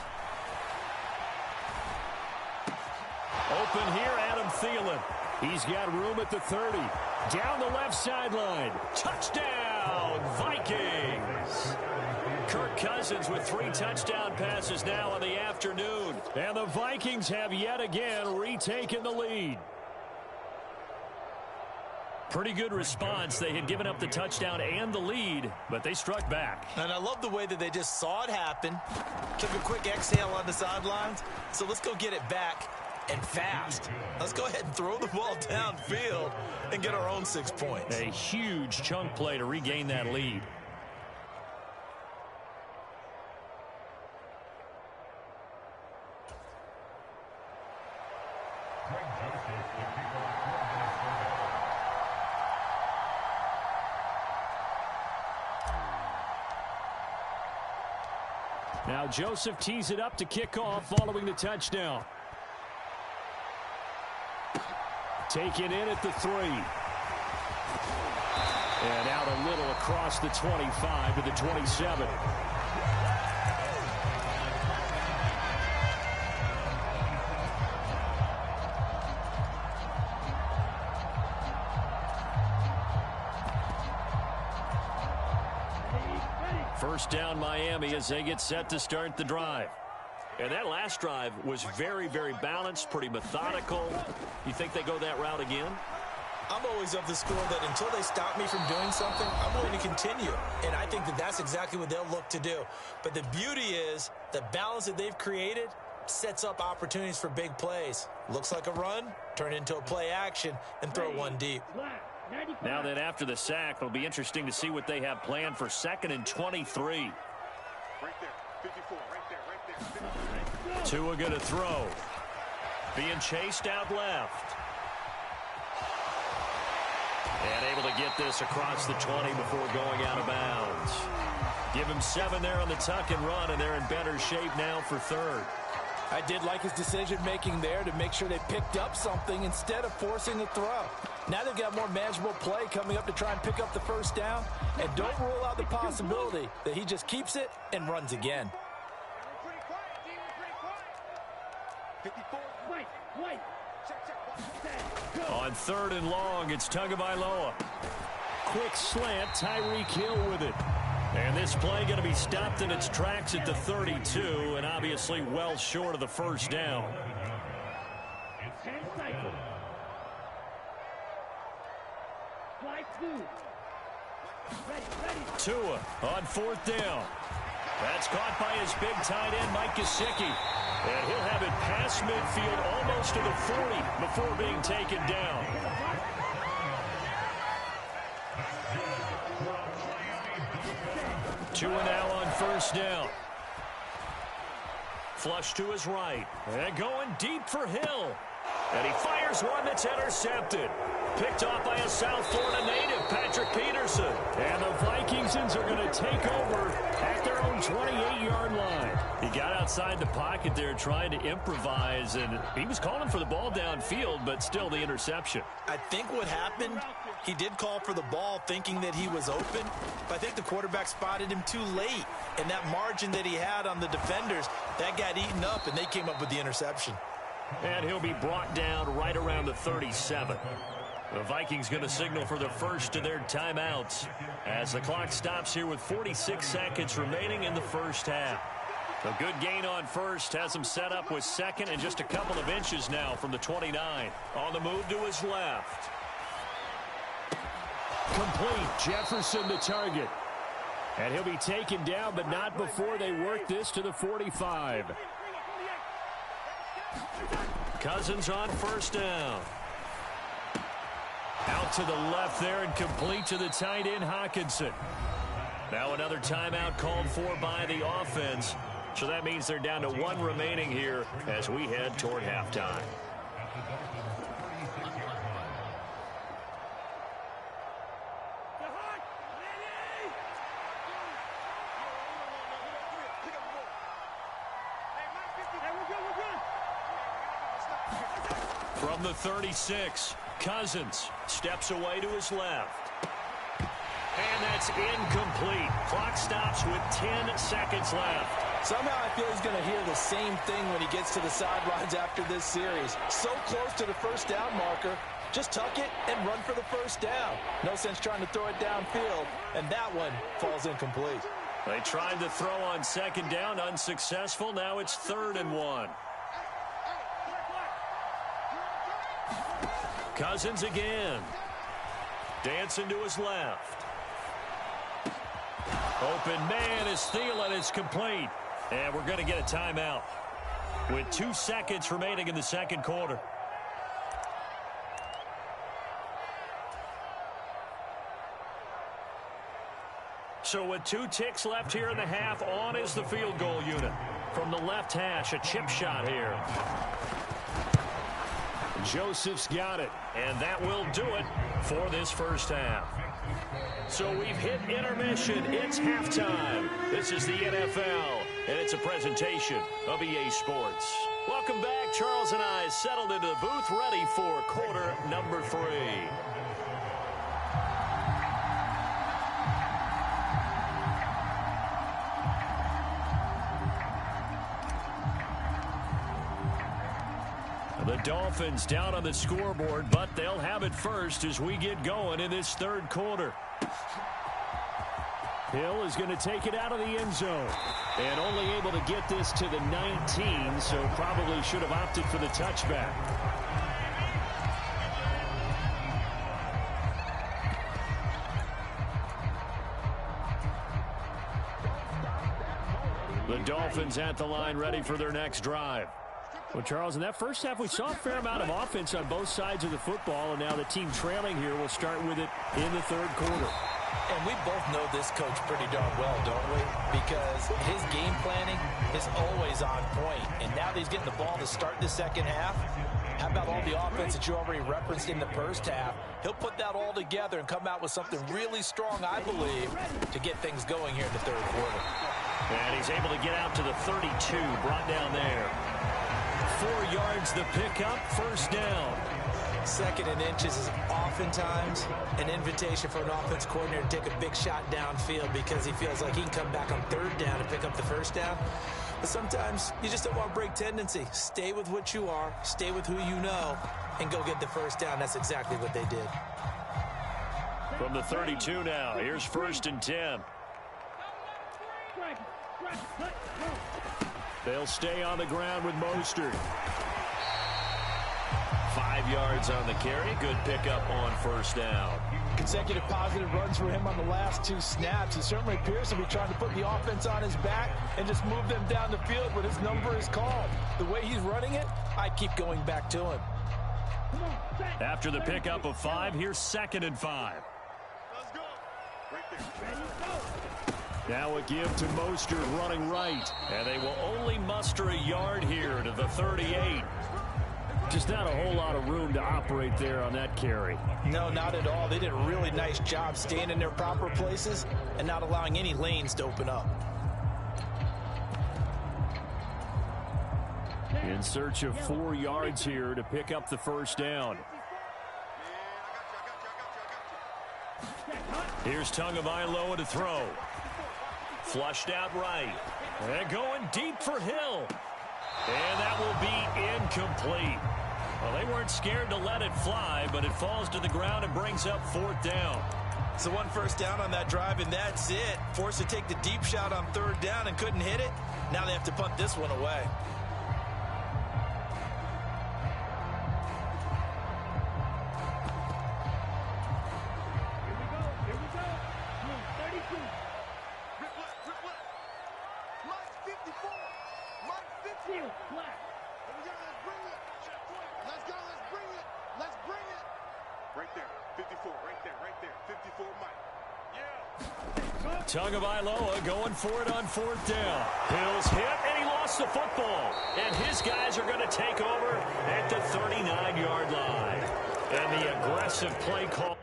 Open here, Adam Thielen. He's got room at the 30. Down the left sideline. Touchdown, Vikings. Kirk Cousins with 3 touchdown passes now on the afternoon. And the Vikings have yet again retaken the lead. Pretty good response. They had given up the touchdown and the lead, but they struck back. And I love the way that they just saw it happen, took a quick exhale on the sidelines. So let's go get it back and fast. Let's go ahead and throw the ball downfield and get our own 6 points. A huge chunk play to regain that lead. Now Joseph tees it up to kick off following the touchdown. Taken in at the 3. And out a little across the 25 to the 27. First down Miami as they get set to start the drive. And that last drive was very, very balanced, pretty methodical. You think they go that route again? I'm always of the school that until they stop me from doing something, I'm going to continue. And I think that that's exactly what they'll look to do. But the beauty is the balance that they've created sets up opportunities for big plays. Looks like a run, turn into a play action, and throw one deep. Now that after the sack, it'll be interesting to see what they have planned for 2nd and 23. Right there, 54, right there. Tua going to throw. Being chased out left. And able to get this across the 20 before going out of bounds. Give him 7 there on the tuck and run, and they're in better shape now for 3rd. I did like his decision-making there to make sure they picked up something instead of forcing a throw. Now they've got more manageable play coming up to try and pick up the first down. And don't rule out the possibility that he just keeps it and runs again. On 3rd and long, it's Tagovailoa. Quick slant, Tyreek Hill with it. And this play going to be stopped in its tracks at the 32, and obviously well short of the first down. Tua on 4th down. That's caught by his big tight end, Mike Gesicki. And he'll have it past midfield almost to the 40 before being taken down. Tua now on 1st down. Flush to his right. And going deep for Hill. And he fires one that's intercepted. Picked off by a South Florida native, Patrick Peterson. And the Vikingsons are going to take over at their own 28-yard line. He got outside the pocket there trying to improvise, and he was calling for the ball downfield, but still the interception. I think what happened, he did call for the ball thinking that he was open, but I think the quarterback spotted him too late. And that margin that he had on the defenders, that got eaten up, and they came up with the interception. And he'll be brought down right around the 37. The Vikings going to signal for the first of their timeouts as the clock stops here with 46 seconds remaining in the first half. A good gain on first has him set up with 2nd and just a couple of inches now from the 29. On the move to his left. Complete. Jefferson the target. And he'll be taken down, but not before they work this to the 45. Cousins on 1st down. Out to the left there and complete to the tight end, Hawkinson. Now another timeout called for by the offense. So that means they're down to 1 remaining here as we head toward halftime. From the 36, Cousins steps away to his left. And that's incomplete. Clock stops with 10 seconds left. Somehow I feel he's going to hear the same thing when he gets to the sidelines after this series. So close to the first down marker. Just tuck it and run for the first down. No sense trying to throw it downfield. And that one falls incomplete. They tried to throw on 2nd down, unsuccessful. Now it's 3rd and 1. Cousins again. Dancing to his left. Open man is Thielen. It's complete. And we're going to get a timeout with 2 seconds remaining in the second quarter. So with 2 ticks left here in the half, on is the field goal unit. From the left hash, a chip shot here. Joseph's got it, and that will do it for this first half. So we've hit intermission. It's halftime. This is the NFL, and it's a presentation of EA Sports. Welcome back. Charles and I settled into the booth, ready for quarter number 3. The Dolphins down on the scoreboard, but they'll have it first as we get going in this third quarter. Hill is going to take it out of the end zone. And only able to get this to the 19, so probably should have opted for the touchback. The Dolphins at the line, ready for their next drive. Well, Charles, in that first half, we saw a fair amount of offense on both sides of the football, and now the team trailing here will start with it in the third quarter. And we both know this coach pretty darn well, don't we? Because his game planning is always on point. And now that he's getting the ball to start the second half, how about all the offense that you already referenced in the first half? He'll put that all together and come out with something really strong, I believe, to get things going here in the third quarter. And he's able to get out to the 32, brought down there. 4 yards the pickup, first down. 2nd and inches is oftentimes an invitation for an offense coordinator to take a big shot downfield because he feels like he can come back on 3rd down and pick up the first down. But sometimes you just don't want to break tendency. Stay with what you are, stay with who you know, and go get the first down. That's exactly what they did. From the 32 now, here's 1st and 10. They'll stay on the ground with Mostert. 5 yards on the carry. Good pickup on first down. Consecutive positive runs for him on the last 2 snaps. He certainly appears to be trying to put the offense on his back and just move them down the field when his number is called. The way he's running it, I keep going back to him. After the pickup of 5, here's 2nd and 5. Let's go. Right there. Now a give to Mostert running right. And they will only muster a yard here to the 38. Just not a whole lot of room to operate there on that carry. No, not at all. They did a really nice job staying in their proper places and not allowing any lanes to open up. In search of 4 yards here to pick up the first down. Here's Tagovailoa to throw. Flushed out right. And going deep for Hill. And that will be incomplete. Well, they weren't scared to let it fly, but it falls to the ground and brings up 4th down. So 1 first down on that drive, and that's it. Forced to take the deep shot on 3rd down and couldn't hit it. Now they have to punt this one away. Tagovailoa going for it on 4th down. Hill's hit, and he lost the football. And his guys are going to take over at the 39-yard line. And the aggressive play call.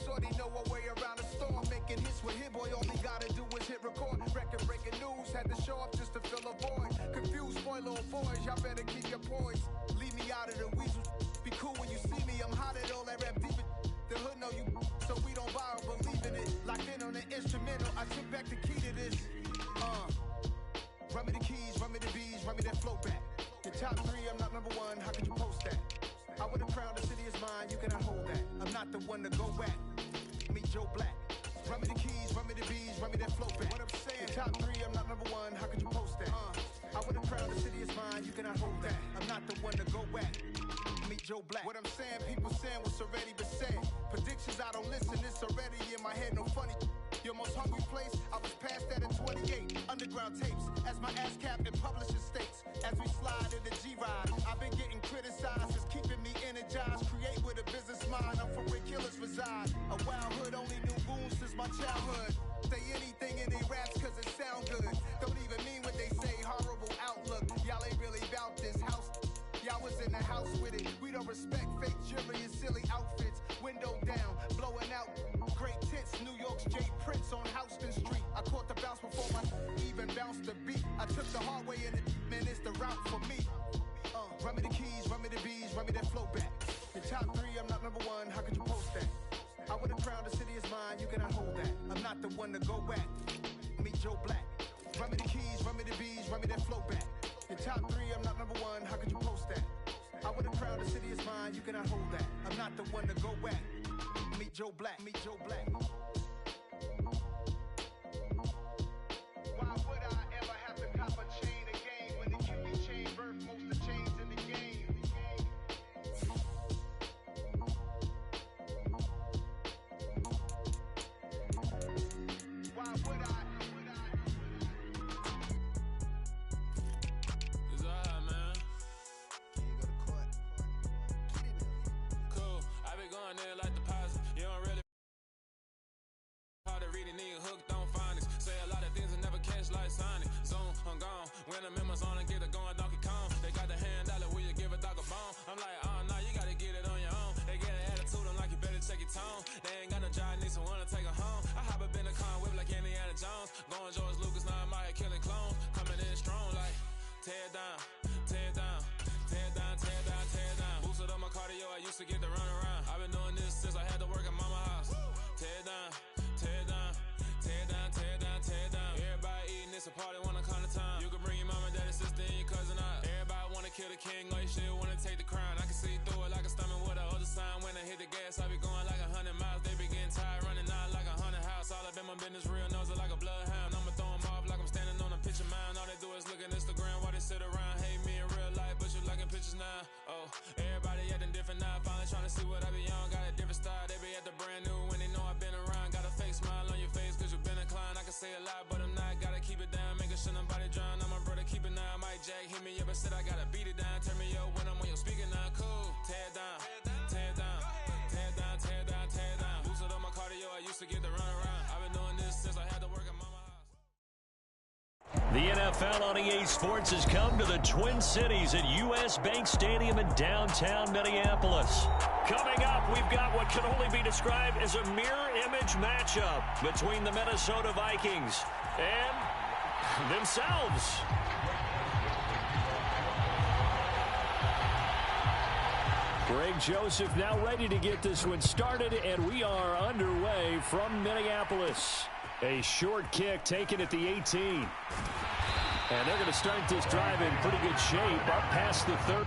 Shorty know a way around the storm, making hits with hit boy. All he gotta do is hit record, record break. show up just to fill a void. Confused, spoiled little boys, y'all better keep your poise. Leave me out of the weasel. Be cool when you see me, I'm hot at all that rap deep. The hood know you, so we don't buy or believe in it. Locked in on the instrumental, I took back the key to this. Run me the keys, run me the bees, run me that flow back. Your top 3, I'm not number 1, how could you post that? I would have crowned the city is mine, you cannot hold that. I'm not the one to go back. Meet Joe Black. Run me the keys, run me the bees, run me that flow back. What I'm saying, your top 3, I'm not number 1, how could you post that? I would have crowned the city is mine, you cannot hold that. I'm not the one to go back. Meet Joe Black. What I'm saying, people saying what's already been said. Predictions, I don't listen, it's already in my head, no funny. Your most hungry place, I was past that at 28. Underground tapes, as my ass cap in publishing states. As we slide in the G-Ride, I've been getting criticized, it's keeping me energized. Create with a business mind, I'm for where killers reside. A wild hood, only knew goons since my childhood. Say anything in they raps cause it sound good. Don't even mean what they say, horrible outlook. Y'all ain't really about this house. Y'all was in the house with it. We don't respect fake jewelry and silly outfits. Window down, blowing out great tits. New York's J. Prince on Houston Street. I caught the bounce before my even bounced the beat. I took the hard way in it, man, it's the route for me. Run me the keys, run me the bees, run me that flow back. Your top 3, I'm not number 1, how could you post that? I would have crowned the city is mine, you cannot hold that. I'm not the one to go back. Meet Joe Black. Run me the keys, run me the bees, run me that flow back. Your top 3, I'm not number 1, how could you post that? I would have crowned the city is mine, you cannot hold that. I'm not the one to go back. Meet Joe Black, meet Joe Black. Why would I ever have to cop a chain again when it can be chain birth, most of chains in the game? Why would I? It's alright, man. Cool. I be going there like deposit. You don't really hard to read a nigga hooked on finance. Say a lot of things and never catch like signing. Zone, I'm gone. When I'm in my zone and get it going Donkey Kong. They got the hand dollar, will you give a dog a bone? I'm like, oh no, you gotta get it on your own. They get an attitude, I'm like, you better check your tone. They ain't got no job, need someone to take her home. I hop up in the car, whip like Indiana Jones. Going George Lucas, now I'm out here killing clones. Coming in strong like, tear down, tear down, tear down, tear down, tear down. Boosted up my cardio, I used to get to run around. I've been doing this since I had to work at mama house. Tear down, tear down, tear down, tear down, tear down. Everybody eating, it's a party, wanna come to time. You can bring your mama, daddy, sister, and your cousin out. Everybody wanna kill the king, or you still wanna take the crown. I can see through it like a stomach with a other sign. When I hit the gas, I be going like 100 miles. They be getting tired, running out like 100 house. All up in my business, real nose like a bloodhound. I'ma throw them off like I'm standing on a picture mound. All they do is look at Instagram while they sit around. Hate me in real life, but you liking pictures now. Oh, everybody acting different now. Finally trying to see what I be on. Got a different style, they be at the brand new when they know I've been around. Got a fake smile on your face cause you been inclined. I can say a lot, but I'm not. Gotta keep it down, making sure nobody drown. I'm my brother, keep it now. Mike Jack hit me up and said I gotta beat it down. Turn me up when I'm on your speaker now. Cool, tear down, tear down, tear down, tear down, tear down. Boosted up my cardio, I used to get to run around. I've been doing this since I had to work at mama house. The NFL on EA Sports has come to the Twin Cities at US Bank Stadium in downtown Minneapolis. Coming up, we've got what can only be described as a mirror image matchup between the Minnesota Vikings and themselves. Greg Joseph now ready to get this one started, and we are underway from Minneapolis. A short kick taken at the 18. And they're going to start this drive in pretty good shape up past the 30.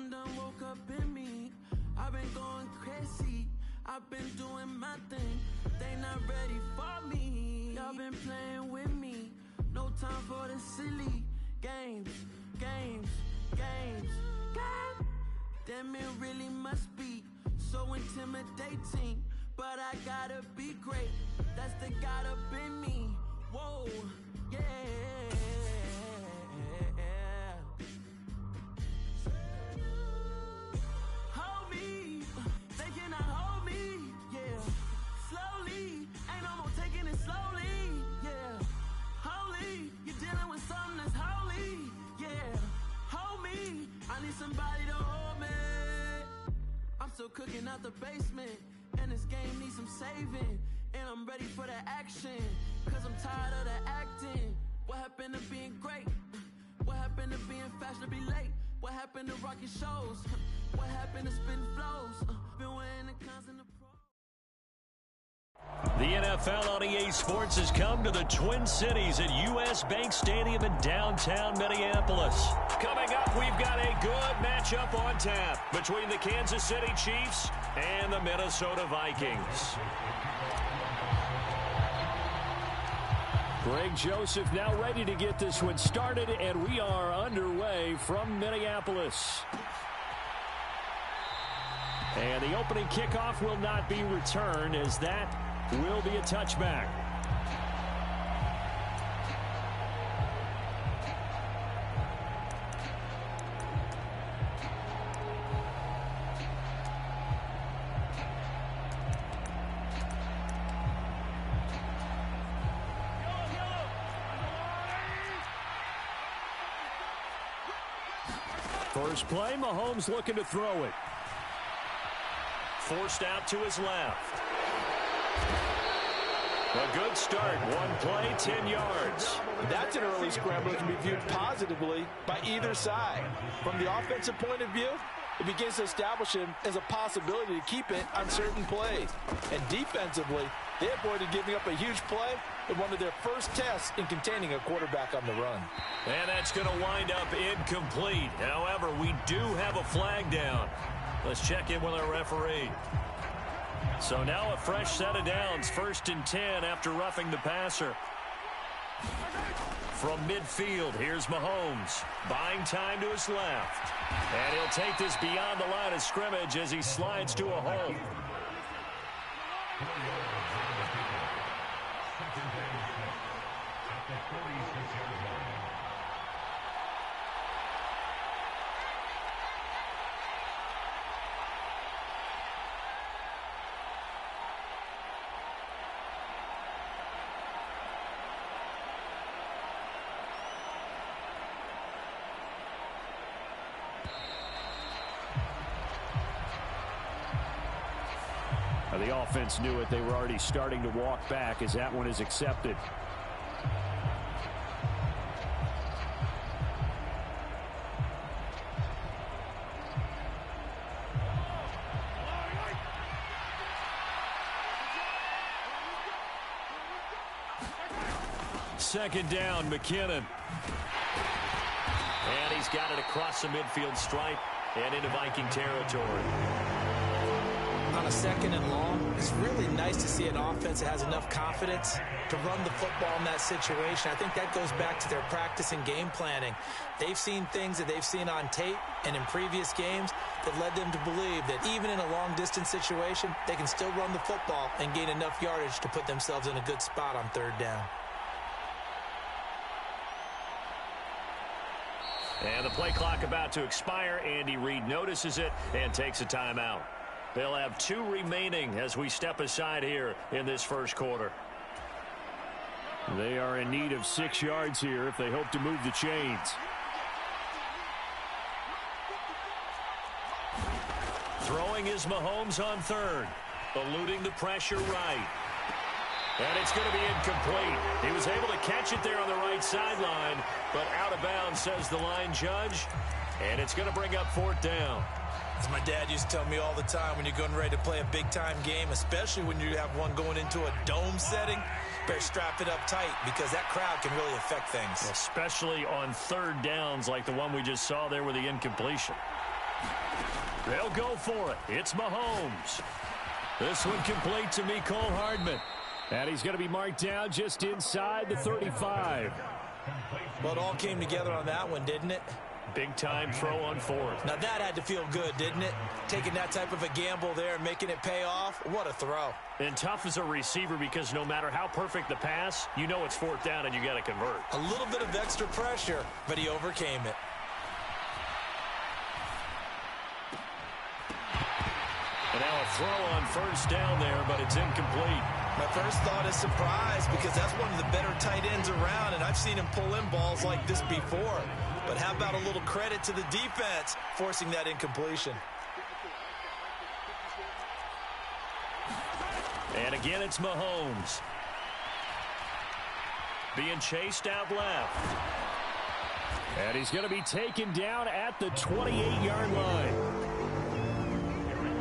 Something done woke up in me. I've been going crazy. I've been doing my thing. They not ready for me. Y'all been playing with me. No time for the silly games. Damn, it really must be so intimidating. But I gotta be great. That's the God up in me. Whoa, yeah. Hold me. They cannot hold me. Yeah. Slowly. Ain't no more taking it slowly. Yeah. Holy. You're dealing with something that's holy. Yeah. Hold me. I need somebody to hold me. I'm still cooking out the basement. And this game needs some saving. And I'm ready for the action. Cause I'm tired of the acting. What happened to being great? What happened to being fashionably late? What happened to rocking shows? What happened to spitting flows? Been wearing the cons in the pro. The NFL on EA Sports has come to the Twin Cities at US Bank Stadium in downtown Minneapolis. Coming up, we've got a good matchup on tap between the Kansas City Chiefs and the Minnesota Vikings. Greg Joseph now ready to get this one started, and we are underway from Minneapolis. And the opening kickoff will not be returned, as that will be a touchback. First play, Mahomes looking to throw it. Forced out to his left. A good start. One play, 10 yards. That's an early scramble that can be viewed positively by either side. From the offensive point of view, it begins to establish him as a possibility to keep it on certain plays. And defensively, they avoided giving up a huge play in one of their first tests in containing a quarterback on the run. And that's going to wind up incomplete. However, we do have a flag down. Let's check in with our referee. So now a fresh set of downs, 1st and 10 after roughing the passer. From midfield, here's Mahomes, buying time to his left. And he'll take this beyond the line of scrimmage as he slides to a hole. The offense knew it. They were already starting to walk back as that one is accepted. Second down, McKinnon. And he's got it across the midfield stripe and into Viking territory. On a 2nd and long, it's really nice to see an offense that has enough confidence to run the football in that situation. I think that goes back to their practice and game planning. They've seen things that they've seen on tape and in previous games that led them to believe that even in a long-distance situation, they can still run the football and gain enough yardage to put themselves in a good spot on 3rd down. And the play clock about to expire. Andy Reid notices it and takes a timeout. They'll have 2 remaining as we step aside here in this first quarter. They are in need of 6 yards here if they hope to move the chains. Throwing is Mahomes on 3rd. Eluding the pressure right. And it's going to be incomplete. He was able to catch it there on the right sideline, but out of bounds, says the line judge. And it's going to bring up 4th down. As my dad used to tell me all the time, when you're going ready to play a big-time game, especially when you have one going into a dome setting, better strap it up tight because that crowd can really affect things. Especially on 3rd downs like the one we just saw there with the incompletion. They'll go for it. It's Mahomes. This one complete to Mecole Hardman. And he's going to be marked down just inside the 35. Well, it all came together on that one, didn't it? Big-time throw on fourth. Now, that had to feel good, didn't it? Taking that type of a gamble there and making it pay off. What a throw. And tough as a receiver because no matter how perfect the pass, you know it's fourth down and you got to convert. A little bit of extra pressure, but he overcame it. And now a throw on first down there, but it's incomplete. My first thought is surprise because that's one of the better tight ends around, and I've seen him pull in balls like this before. But how about a little credit to the defense forcing that incompletion? And again, it's Mahomes. Being chased out left. And he's going to be taken down at the 28-yard line.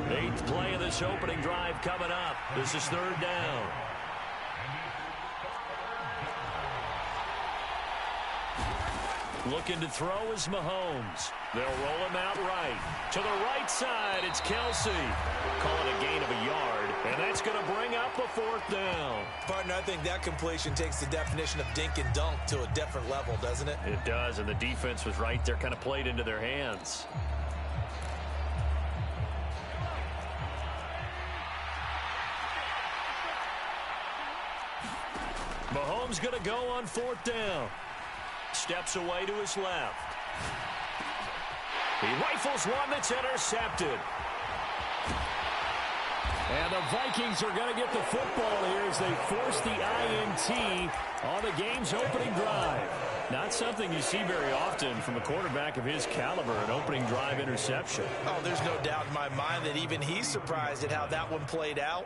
8th play of this opening drive coming up. This is third down. Looking to throw is Mahomes. They'll roll him out right. To the right side, it's Kelsey. Call it a gain of a yard, and that's going to bring up a fourth down. Partner, I think that completion takes the definition of dink and dunk to a different level, doesn't it? It does, and the defense was right there, kind of played into their hands. Mahomes going to go on fourth down. Steps away to his left. He rifles one that's intercepted. And the Vikings are going to get the football here as they force the INT on the game's opening drive. Not something you see very often from a quarterback of his caliber, an opening drive interception. Oh, there's no doubt in my mind that even he's surprised at how that one played out.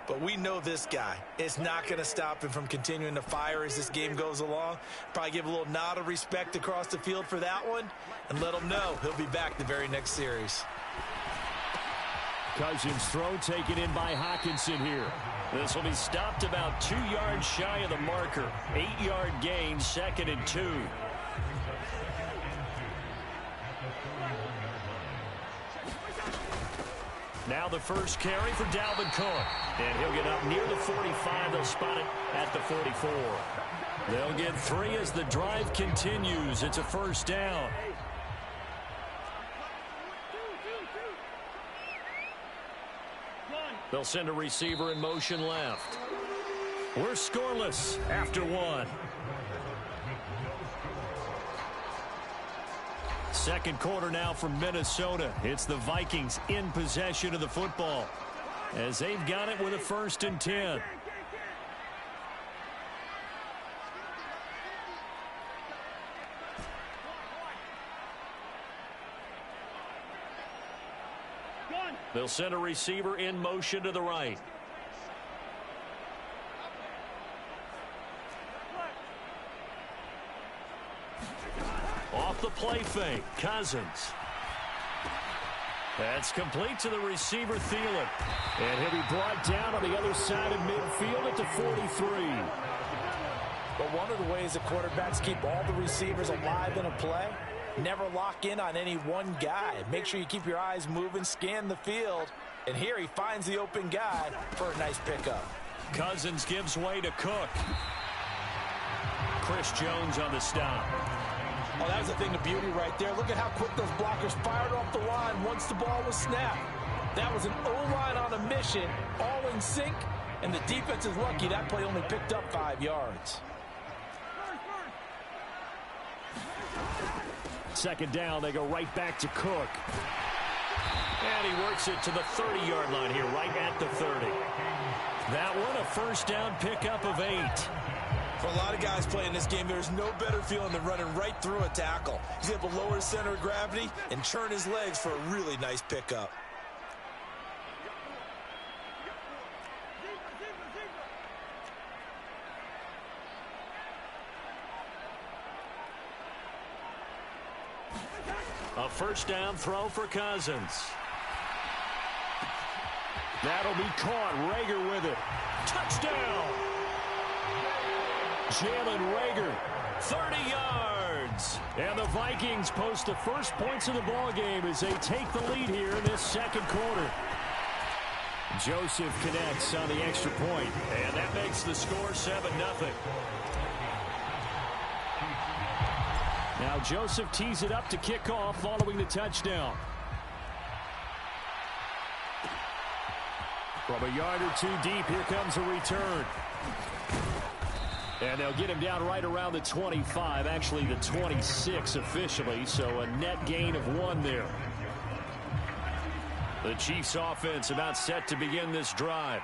But we know this guy. It's not going to stop him from continuing to fire as this game goes along. Probably give a little nod of respect across the field for that one and let him know he'll be back the very next series. Cousins' throw taken in by Hockenson here. This will be stopped about 2 yards shy of the marker. 8-yard gain, 2nd and 2. Now the first carry for Dalvin Cook. And he'll get up near the 45. They'll spot it at the 44. They'll get 3 as the drive continues. It's a first down. They'll send a receiver in motion left. We're scoreless after 1. Second quarter now from Minnesota. It's the Vikings in possession of the football as they've got it with a 1st and 10. They'll send a receiver in motion to the right. Off the play fake, Cousins. That's complete to the receiver, Thielen. And he'll be brought down on the other side of midfield at the 43. But one of the ways the quarterbacks keep all the receivers alive in a play, never lock in on any one guy. Make sure you keep your eyes moving, scan the field. And here he finds the open guy for a nice pickup. Cousins gives way to Cook. Chris Jones on the stop. Oh, that was a thing of beauty right there. Look at how quick those blockers fired off the line once the ball was snapped. That was an O-line on a mission, all in sync, and the defense is lucky that play only picked up 5 yards. Second down, they go right back to Cook. And he works it to the 30-yard line here, right at the 30. That one, a first down pickup of 8. For a lot of guys playing this game, there's no better feeling than running right through a tackle. He's able to lower his center of gravity and churn his legs for a really nice pickup. A first down throw for Cousins. That'll be caught. Rager with it. Touchdown! Jalen Rager 30 yards. And the Vikings post the first points of the ball game as they take the lead here in this second quarter. Joseph connects on the extra point, and that makes the score 7-0. Now Joseph tees it up to kick off following the touchdown. From a yard or two deep, here comes a return. And they'll get him down right around the 25, actually the 26 officially, so a net gain of 1 there. The Chiefs offense about set to begin this drive.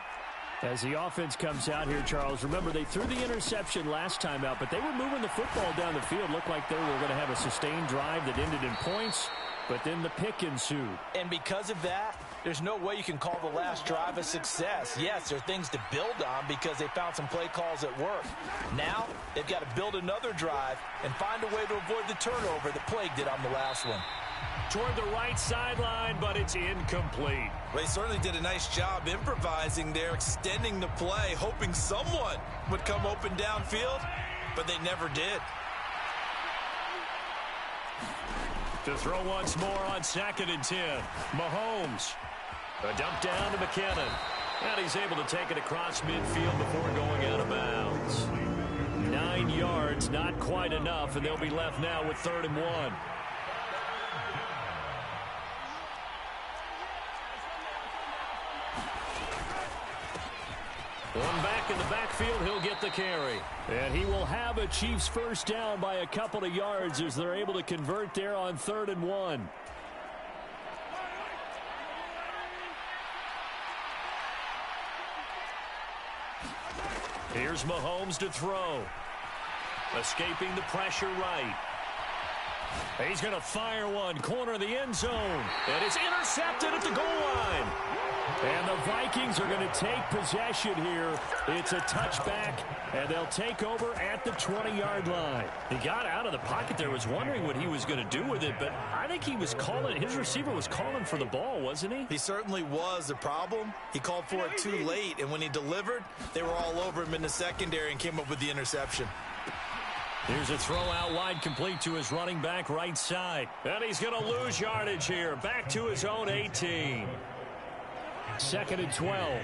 As the offense comes out here, Charles, remember they threw the interception last time out, but they were moving the football down the field. Looked like they were going to have a sustained drive that ended in points, but then the pick ensued. And because of that, there's no way you can call the last drive a success. Yes, there are things to build on because they found some play calls that work. Now, they've got to build another drive and find a way to avoid the turnover that plagued it on the last one. Toward the right sideline, but it's incomplete. Well, they certainly did a nice job improvising there, extending the play, hoping someone would come open downfield, but they never did. To throw once more on 2nd and 10. Mahomes. A dump down to McKinnon. And he's able to take it across midfield before going out of bounds. 9 yards, not quite enough, and they'll be left now with 3rd and 1. One back in the backfield, he'll get the carry. And he will have a Chiefs first down by a couple of yards as they're able to convert there on 3rd and 1. Here's Mahomes to throw. Escaping the pressure right. He's going to fire one, corner of the end zone. And it's intercepted at the goal line. And the Vikings are going to take possession here. It's a touchback, and they'll take over at the 20-yard line. He got out of the pocket there, was wondering what he was going to do with it, but I think he was calling, his receiver was calling for the ball, wasn't he? He certainly was. The problem, he called for it too late, and when he delivered, they were all over him in the secondary and came up with the interception. Here's a throw out wide, complete to his running back right side. And he's going to lose yardage here, back to his own 18. 2nd and 12.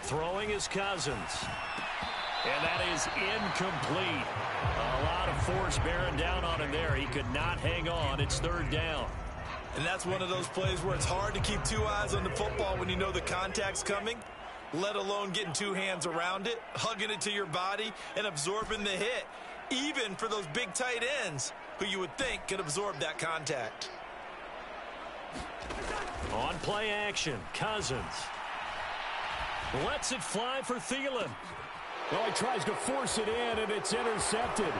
Throwing is Cousins. And that is incomplete. A lot of force bearing down on him there. He could not hang on. It's 3rd down. And that's one of those plays where it's hard to keep 2 eyes on the football when you know the contact's coming, let alone getting 2 hands around it, hugging it to your body, and absorbing the hit, even for those big tight ends who you would think could absorb that contact. On play action, Cousins lets it fly for Thielen. Well, he tries to force it in, and it's intercepted.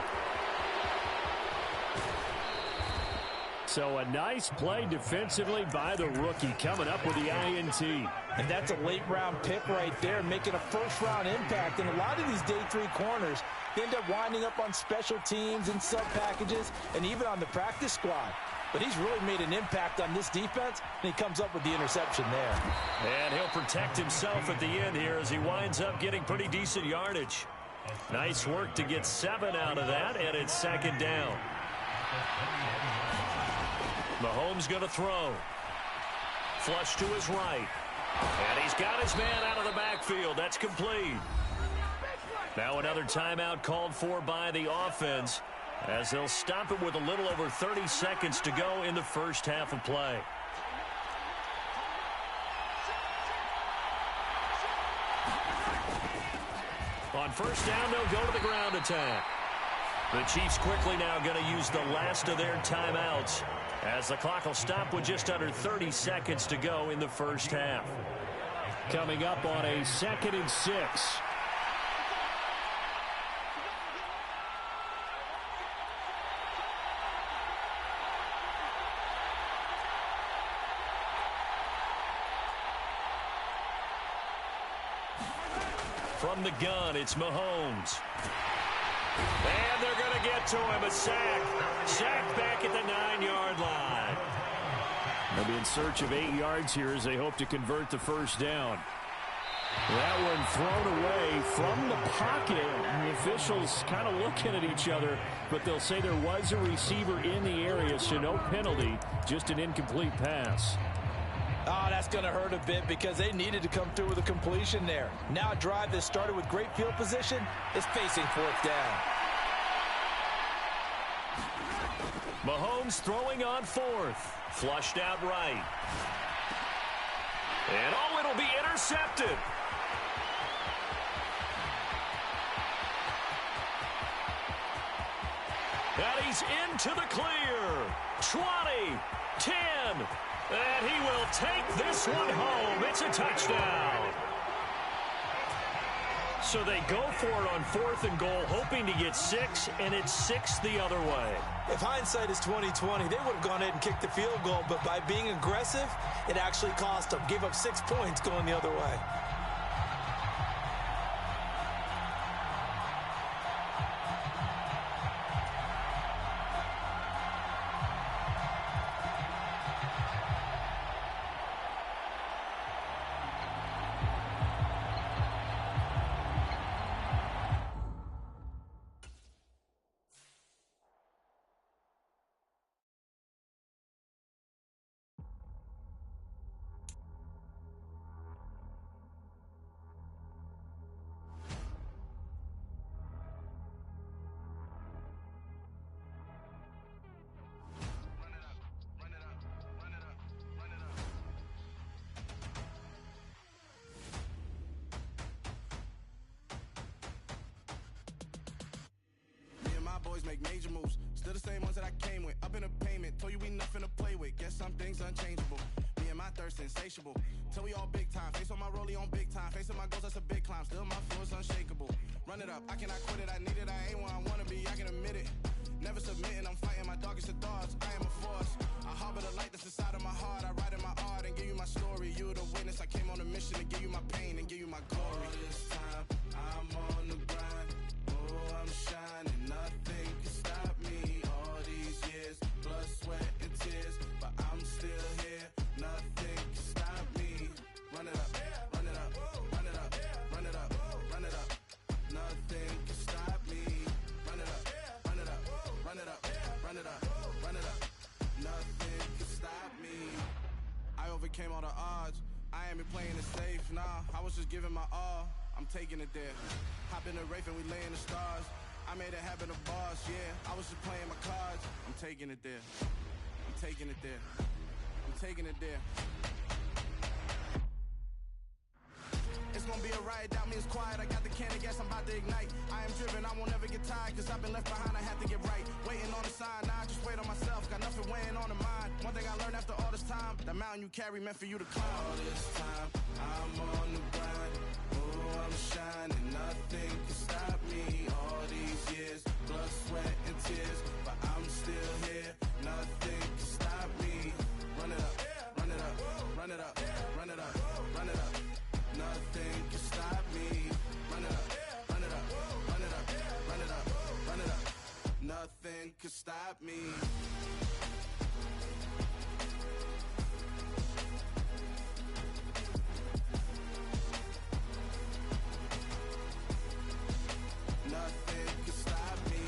So a nice play defensively by the rookie, coming up with the INT. And that's a late-round pick right there, making a first-round impact. And a lot of these day 3 corners, they end up winding up on special teams and sub-packages and even on the practice squad. But he's really made an impact on this defense, and he comes up with the interception there. And he'll protect himself at the end here as he winds up getting pretty decent yardage. Nice work to get 7 out of that, and it's 2nd down. Mahomes going to throw. Flush to his right. And he's got his man out of the backfield. That's complete. Now another timeout called for by the offense as they'll stop it with a little over 30 seconds to go in the first half of play. On first down, they'll go to the ground attack. The Chiefs quickly now going to use the last of their timeouts as the clock will stop with just under 30 seconds to go in the first half. Coming up on a 2nd and 6. From the gun, it's Mahomes. And they're going to get to him. A sack. Sacked back at the 9-yard line. They'll be in search of 8 yards here as they hope to convert the first down. That one thrown away from the pocket. And the officials kind of looking at each other, but they'll say there was a receiver in the area, so no penalty, just an incomplete pass. Oh, that's going to hurt a bit because they needed to come through with a completion there. Now a drive that started with great field position is facing fourth down. Mahomes throwing on fourth. Flushed out right. And oh, it'll be intercepted. And he's into the clear. 20, 10. And he will take this one home. It's a touchdown. So they go for it on 4th and goal, hoping to get 6, and it's 6 the other way. If hindsight is 20/20, they would have gone ahead and kicked the field goal, but by being aggressive, it actually cost them. Give up 6 points going the other way. Boys make major moves, still the same ones that I came with. Up in a payment, told you we nothing to play with. Guess some things unchangeable. Me and my thirst insatiable. Till we all big time. Face on my rollie on big time. Facing my goals, that's a big climb. Still my flow is unshakable. Run it up, I cannot quit it. I need it, I ain't where I wanna be. I can admit it. Never submitting, I'm fighting my darkest of thoughts. I am a force. I harbor the light that's inside of my heart. I write in my art and give you my story. You the witness. I came on a mission to give you my pain and give you my glory. All this time, I'm on the grind. Oh, I'm shining. Nothing can stop me. All these years, blood, sweat, and tears. But I'm still here. Nothing can stop me. Run it up, run it up, run it up, run it up, run it up. Nothing can stop me. Run it up, run it up, run it up, run it up, run it up. Nothing can stop me. I overcame all the odds. I ain't been playing it safe, nah. I was just giving my all. I'm taking it there. Hop in the Wraith and we lay in the stars. I made it happen to boss, yeah. I was just playing my cards. I'm taking it there. I'm taking it there. I'm taking it there. It's gonna be a riot, doubt me it's quiet. I got the can of gas, I'm about to ignite. I am driven, I won't ever get tired, cause I've been left behind, I have to get right. Waiting on the sign, now I just wait on myself. Got nothing weighing on the mind. One thing I learned after all this time, that mountain you carry meant for you to climb. All this time, I'm on the grind. Oh, I'm shining, nothing can stop me. All these years, blood, sweat, and tears. But I'm still here, nothing can stop me. Run it up, run it up, run it up, run it up, run it up. Nothing can stop me. Run it up, run it up, run it up, run it up, run it up. Nothing can stop me. Nothing can stop me.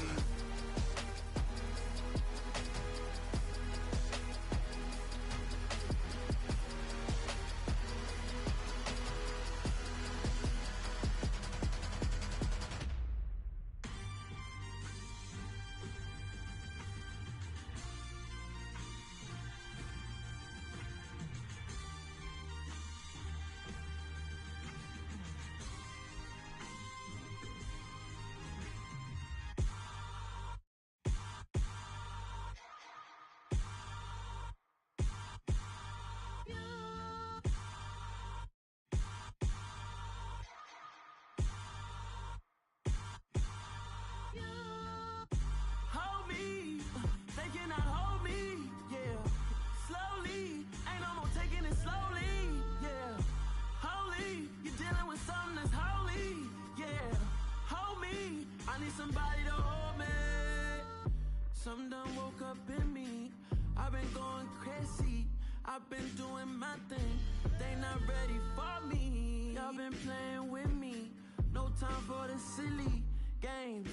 Something done woke up in me. I've been going crazy. I've been doing my thing. They not ready for me. y'all been playing with me. No time for the silly games.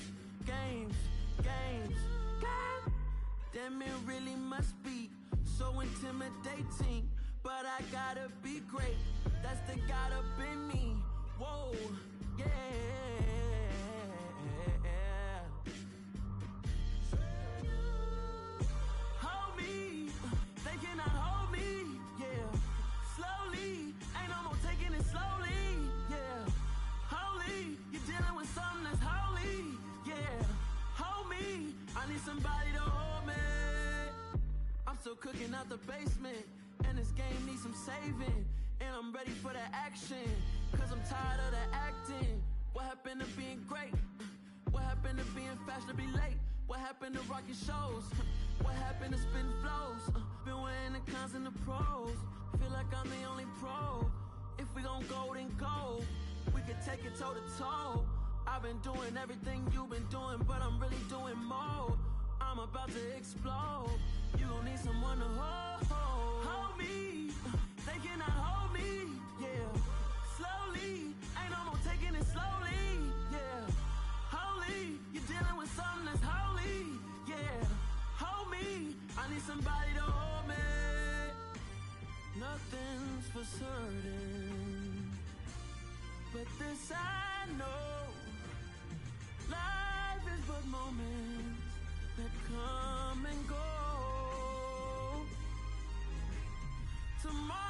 Damn, it really must be so intimidating. But I gotta be great. That's the God up in me. Whoa, yeah. Hold me, they cannot hold me, yeah. Slowly, ain't no more taking it slowly, yeah. Holy, you're dealing with something that's holy, yeah. Hold me, I need somebody to hold me. I'm still cooking out the basement, and this game needs some saving. And I'm ready for the action, cause I'm tired of the acting. What happened to being great? What happened to being fashionably late? What happened to rocking shows? What happened to spitting flows? Been wearing the cons and the pros. Feel like I'm the only pro. If we gon' go, then go. We could take it toe to toe. I've been doing everything you've been doing, but I'm really doing more. I'm about to explode. You gon' need someone to hold me. They cannot hold me, yeah. Slowly, ain't no more taking it slowly, yeah. Holy, you're dealing with something that's holy, yeah. Hold me, I need somebody to hold me. Nothing's for certain, but this I know. Life is but moments that come and go. Tomorrow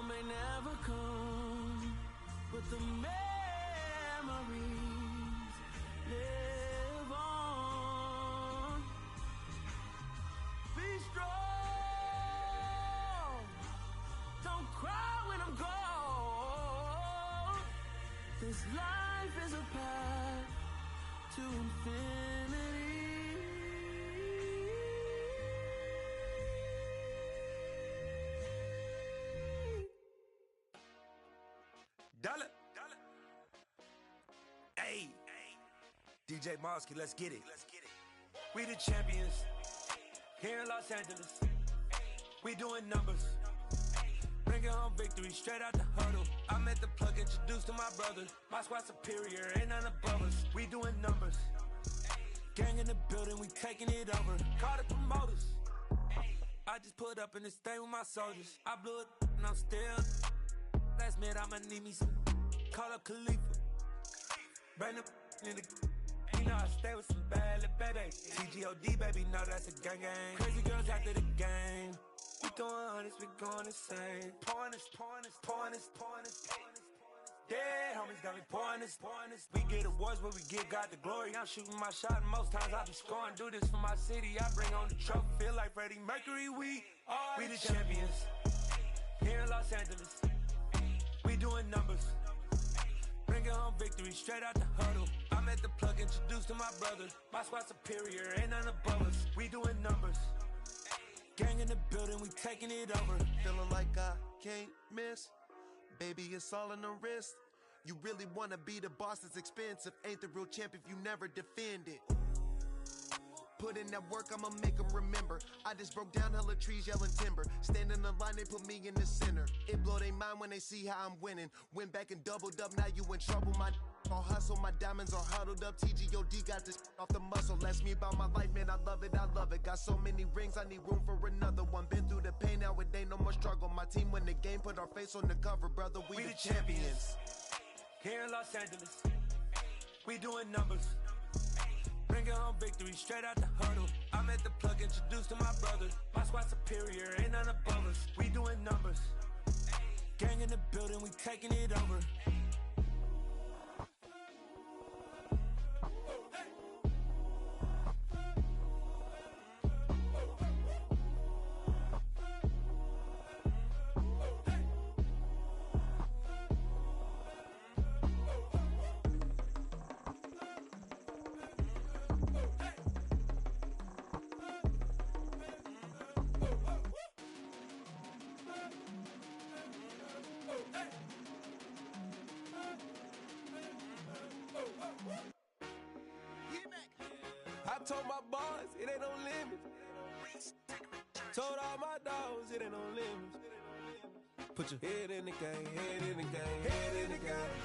may never come, but the memories live on. Be strong, don't cry when I'm gone. This life is a path to infinity. Dollar. Hey, DJ Mosky, let's get it. We the champions here in Los Angeles. We doing numbers, bringing home victory straight out the huddle. I met the plug, introduced to my brother. My squad superior, ain't none above us. We doing numbers, gang in the building, we taking it over. Call the promoters. I just put up in this thing with my soldiers. I blew it and I'm still. Last minute I'ma need me some. Call up Khalifa. Bring the in the. You know I stay with some bad little baby. TGOD baby, know that's a gang gang. Crazy girls after the game. We throwing hundreds, we going insane. Pouring this. Dead homies got me pouring this. We get awards, but we give God the glory. I'm shooting my shot, and most times I be scoring. Do this for my city, I bring on the trophy. Feel like Freddie Mercury, we the champions here in Los Angeles. We doing numbers, bringing home victory straight out the huddle. I met the plug, introduced to my brother. My squad superior, ain't none above us. We doing numbers, gang in the building, we taking it over. Feeling like I can't miss. Baby, it's all in the wrist. You really wanna be the boss, it's expensive. Ain't the real champ if you never defend it. Put in that work, I'ma make them remember. I just broke down hella trees, yelling timber. Stand in the line, they put me in the center. It blow their mind when they see how I'm winning. Went back and doubled up, now you in trouble. My all hustle, my diamonds are huddled up. TGOD got this off the muscle. That's me about my life, man, I love it. Got so many rings, I need room for another one. Been through the pain, now it ain't no more struggle. My team win the game, put our face on the cover, brother. We the champions here in Los Angeles. We doing numbers, bringing home victory straight out the huddle. I met the plug, introduced to my brother. My squad superior, ain't none above us. We doing numbers, gang in the building, we taking it over. I told my boys, it ain't no limit. Told all my dogs it ain't no limits. Put your head in the game, head in the game, head in the game.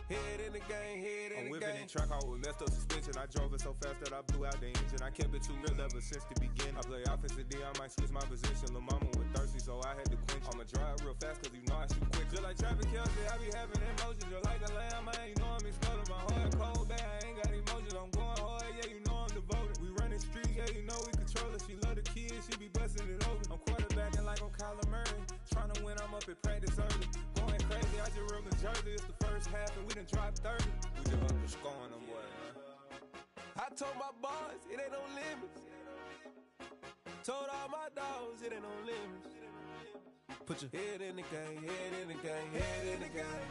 Head in the game, head in the game. I'm whipping in track, I was messed up suspension. I drove it so fast that I blew out the engine. I kept it too real ever since the beginning. I play offensive D, I might switch my position. Lil' mama was thirsty, so I had to quench. I'ma drive real fast, cause you know I shoot quick. Just like traffic Kelsey, I be having emotions. Just like a lamb, man, you know I'm exploding. My heart cold, bad, I ain't got emotions. I'm going hard, yeah, you know I'm devoted. We running streets, yeah, you know we control it. She love the kids, she be busting it over. I'm quarterbacking like I'm Kyler Murray. Trying to win, I'm up at practice early. Going crazy, I just ripped the jersey. It's the first half and we done dropped 30. We just up to scoring them, boy, man. I told my boys, it ain't no limits. Told all my dogs, it ain't no limits. Put your head in the game, head in the game, head in the game.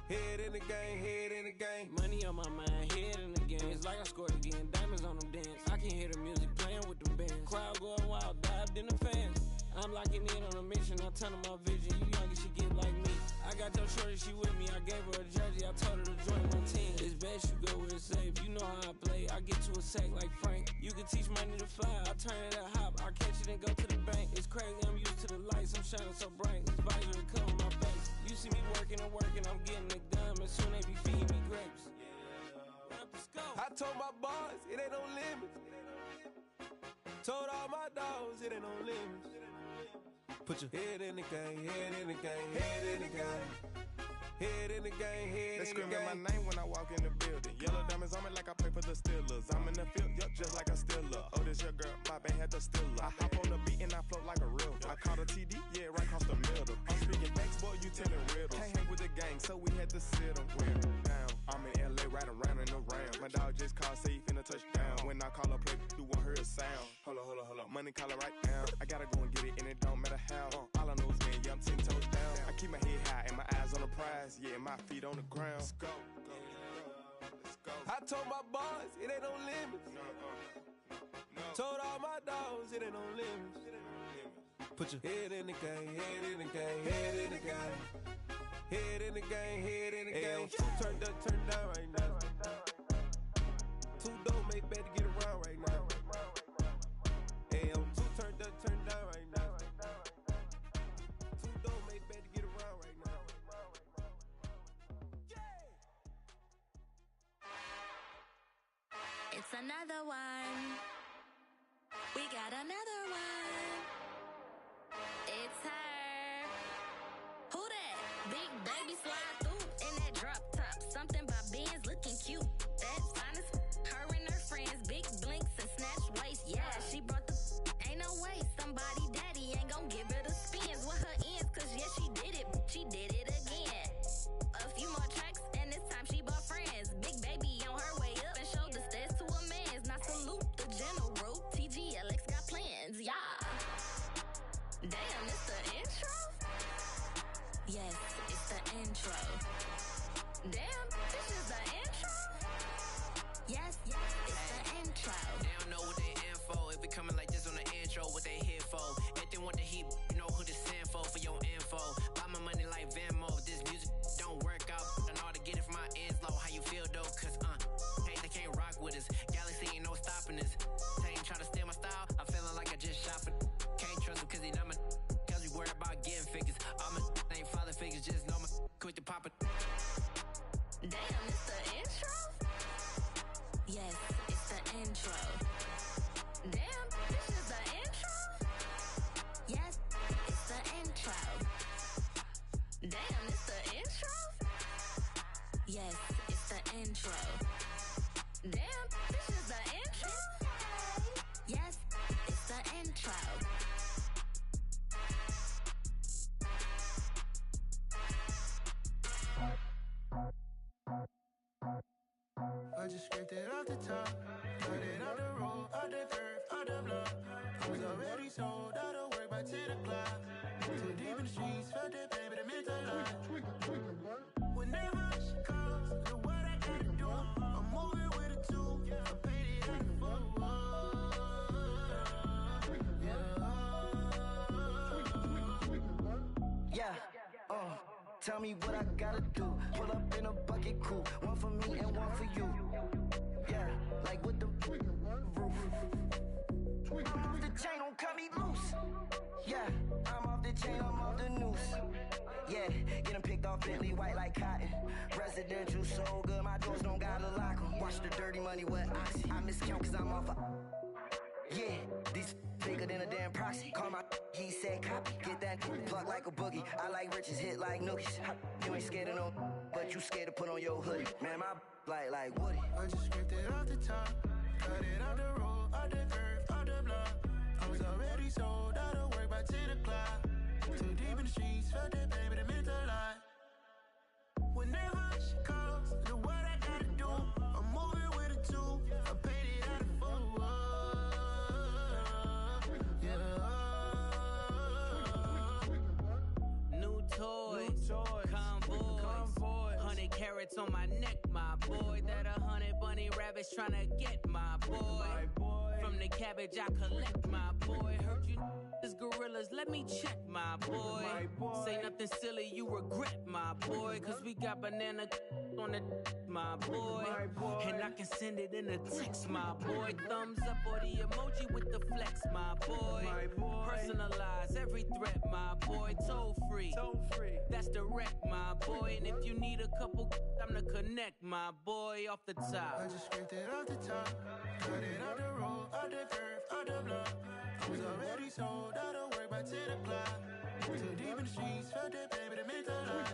Head in the game, head in the game. Money on my mind, head in the game. It's like I scored again, diamonds on them dance. I can hear the music playing with them bands. Crowd going wild, dived in the fans. I'm locking in on a mission, I tell her my vision. You young, she get like me. I got your shorty, she with me. I gave her a jersey, I told her to join my team. It's best you go where it's safe. You know how I play. I get to a sack like Frank. You can teach money to fly. I turn it a hop. I catch it and go to the bank. It's crazy, I'm used to the lights. I'm shining so bright. This visor will cover my face. You see me working and working. I'm getting it done. And soon they be feeding me grapes. I told my boys, it ain't no limits. Told all my dogs, it ain't no limits. Put your head in the game, head in the game, head in the game. Head in the game, head in the game. They screaming my name when I walk in the building. Yellow diamonds on me like I play for the Steelers. I'm in the field, yup, just like a Steeler. Oh, this your girl, my band had the Steeler. I hop on the beat and I float like a river. I caught a TD, yeah, right across the middle. I'm speaking facts, boy, you telling riddles. Can't hang with the gang, so we had to sit them down. I'm in LA, riding around in the ram. My dog just called, say he finna touch down. When I call a play, you won't hear a sound. Hold up, money call it right now. I gotta go and get it, and it don't matter how. All I know is, man, yeah, I'm 10 toes down. I keep my head high and my eyes on the prize. Yeah, my feet on the ground. Let's go. Let's go. I told my boys, it ain't no limits. No. Told all my dogs, it ain't no limits. Put your head in the game, head in the game, head in the game. Head in the game, head in the game. Two turned up, turned down right now. Two dope make better get around right now. Hey, I'm two turned up, turned down right now. Two dope make better get around right now. It's another one. We got another one. It's her. Who that? Big baby slide through in that drop top. Something by Benz looking cute. That's finest. Her and her friends, big blinks and snatch waist. Yeah, she brought the. Ain't no way somebody daddy ain't gon' give her the spins with her ends. Cause yeah, she did it. She did it again. A few more tracks and this time she bought friends. Big baby on her way up and showed the stairs to a man's. Now salute the general. TGLX got plans. Yeah. Damn, it's the intro? Yes, it's the intro. Damn, this is the intro? Yes, it's the intro. They don't know what they in for. If we coming like this on the intro, what they here for? If they want the heat, you know who to send for your info. Buy my money like Venmo. If this music don't work out, I know how to get it from my ends low. How you feel though? Cause hey, they can't rock with us. Galaxy ain't no stopping us. Same try to steal my style. I'm feeling like I just shopping. Can't trust him cause he not my. Cause we worried about getting figures. All my ain't father figures. Just know my quick to pop it. Damn, it's the intro? Yes, it's the intro. Damn, this is the intro? Yes, it's the intro. Damn, it's the intro? Yes, it's the intro. Damn, this is the intro? Yes, it's the intro. I just scraped it off the top, got it off the road, off the curve, off the block. I was already sold out of work by 10 o'clock. Too deep in the streets, felt that pain, but it meant a lot. Whenever she calls, look what I gotta do. I'm moving with a two, I paid it out the fuck. Yeah, tell me what I gotta do. Pull up in a bucket crew, one for me and one for you. Yeah, like with the roof. I'm off the chain, don't cut me loose. chain, I'm off the noose. Yeah, get them picked off Bentley, white like cotton. Residential so good, my doors don't gotta lock 'em. Watch the dirty money with Oxy. I miscount cause I'm off a... Yeah, these bigger than a damn proxy. Call my he said copy. Get that plug like a boogie. I like riches, hit like nookies. You ain't scared of no, but you scared to put on your hoodie. Man, my like Woody. I just scraped it off the top. Cut it off the road, off the curve, off the block. I was already sold out of work by 10 o'clock. Too deep in the streets, felt that baby, that meant a lot. Whenever she calls, do what I gotta do. I'm moving with a two. I paid it out of full. Yeah. New toys, convoys. 100 carats on my neck, my boy. That 100 bunny rabbits tryna get my boy. From the cabbage I collect, my boy. Heard you gorillas, let me check, my boy. Say nothing silly, you regret, my boy. Cause we got banana on the my boy. And I can send it in a text, my boy. Thumbs up or the emoji with the flex, my boy. Personalize every threat, my boy. Toll free. That's direct, my boy. And if you need a couple, I'm the connect, my boy. Off the top. I just scraped it off the top. Cut it off the road, off the curve, off the block. I was already sold out of work by 10 o'clock. Too deep in the streets, felt that baby, that meant a lot.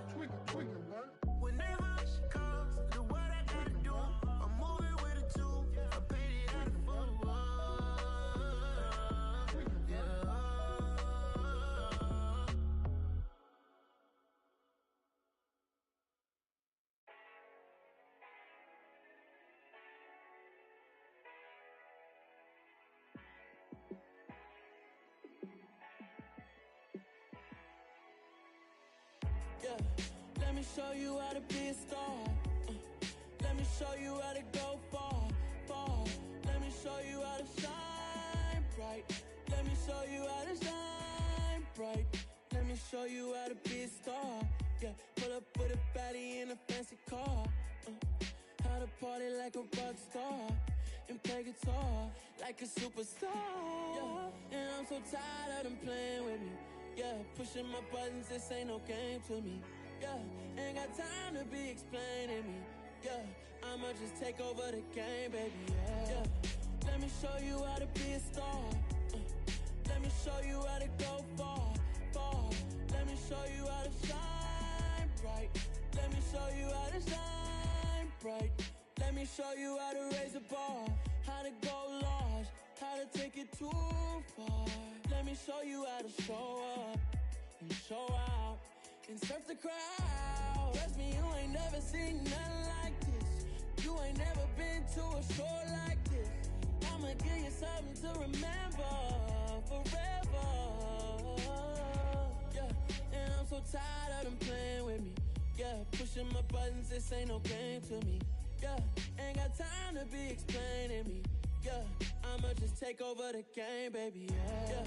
Whenever she calls, do what I gotta do. I'm moving with a two. I paid it out of full. Yeah. Yeah, let me show you how to be a star. Let me show you how to go far, far. Let me show you how to shine bright. Let me show you how to shine bright. Let me show you how to be a star. Yeah, pull up with a baddie in a fancy car. How to party like a rock star and play guitar like a superstar. Yeah, and I'm so tired of them playing with me. Yeah, pushing my buttons, this ain't no game to me. Yeah, ain't got time to be explaining me. Yeah, I'ma just take over the game, baby. Yeah, let me show you how to be a star. Let me show you how to go far, far. Let me show you how to shine bright. Let me show you how to shine bright. Let me show you how to raise a bar, how to go large, how to take it too far. Let me show you how to show up and show out and surf the crowd. Trust me, you ain't never seen nothing like this. You ain't never been to a show like this. I'ma give you something to remember forever. Yeah, and I'm so tired of them playing with me. Yeah, pushing my buttons, this ain't no game to me. Yeah, ain't got time to be explaining me. Yeah, I'ma just take over the game, baby. Yeah,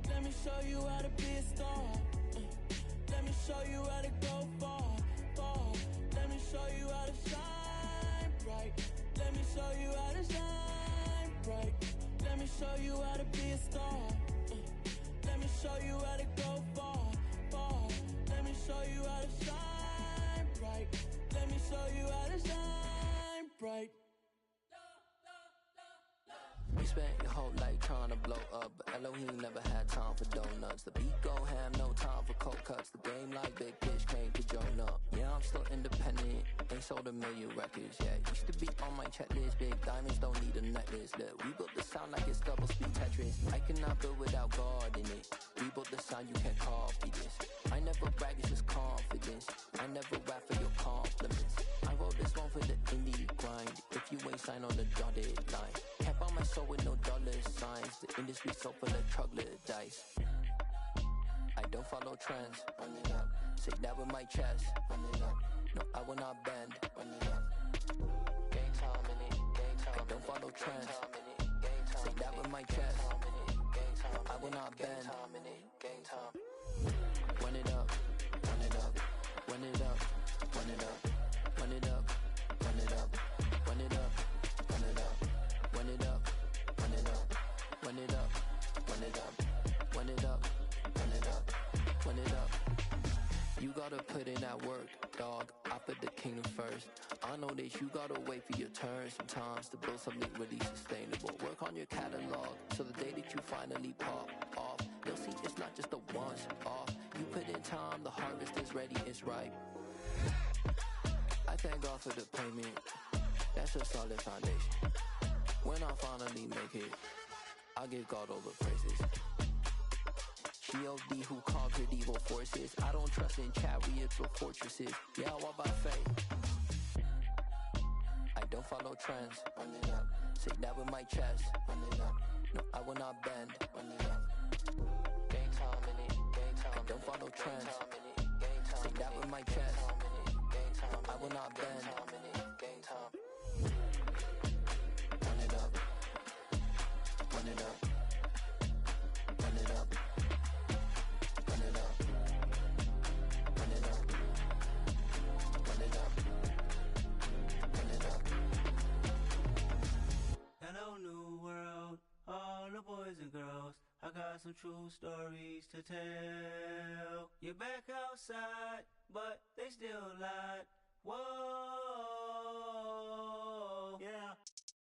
let me show you how to be a star. Let me show you how to go far, far. Let me show you how to shine bright. Let me show you how to shine bright. Let me show you how to be a star. Let me show you how to go far, far. Let me show you how to shine bright. Let me show you how to shine bright. You spent your whole life trying to blow up, but Elohim never had time for donuts. The beat go ham, no time for cold cuts. The game like big bitch came to join up. Yeah, I'm still independent, ain't sold a million records yet. Used to be on my checklist, big diamonds don't need a necklace. Look, we built the sound like it's double speed Tetris. I cannot build without God in it. We built the sound, you can't copy this. I never brag, it's just confidence. I never rap for your compliments. I wrote this one for the indie grind. If you ain't signed on the dotted line, can't buy my soul with no dollar signs. The industry so full of troglodytes. I don't follow trends. Say that with my chest. No, I will not bend. Gang time in it. I don't follow trends. Say that with my chest. No, I will not bend. Gang time. Run it up. Run it up. Run it up. Run it up. Run it up. Run it up. Run it up. Run it up. Run it up. Run it up. Run it up. Run it up. Run it up. Run it up. Run gotta put in that work, dog. I put the kingdom first. I know that you gotta wait for your turn sometimes to build something really sustainable. Work on your catalog, so the day that you finally pop off, you'll see it's not just a once off. You put in time, the harvest is ready, it's ripe. I thank God for the payment. That's a solid foundation. When I finally make it, I give God all the praises. G.O.D. who conquered evil forces. I don't trust in chariots or fortresses. Yeah, I walk by faith. I don't follow trends. Say that with my chest. No, I will not bend. Game time in it. I don't follow trends. Say that with my chest. I will not bend. Run it up. Run it up. Run it up. Run it up. Run it up. Run it up. Run it up. Hello, new world, all the boys and girls. I got some true stories to tell. You're back outside, but they still lied. Whoa, yeah.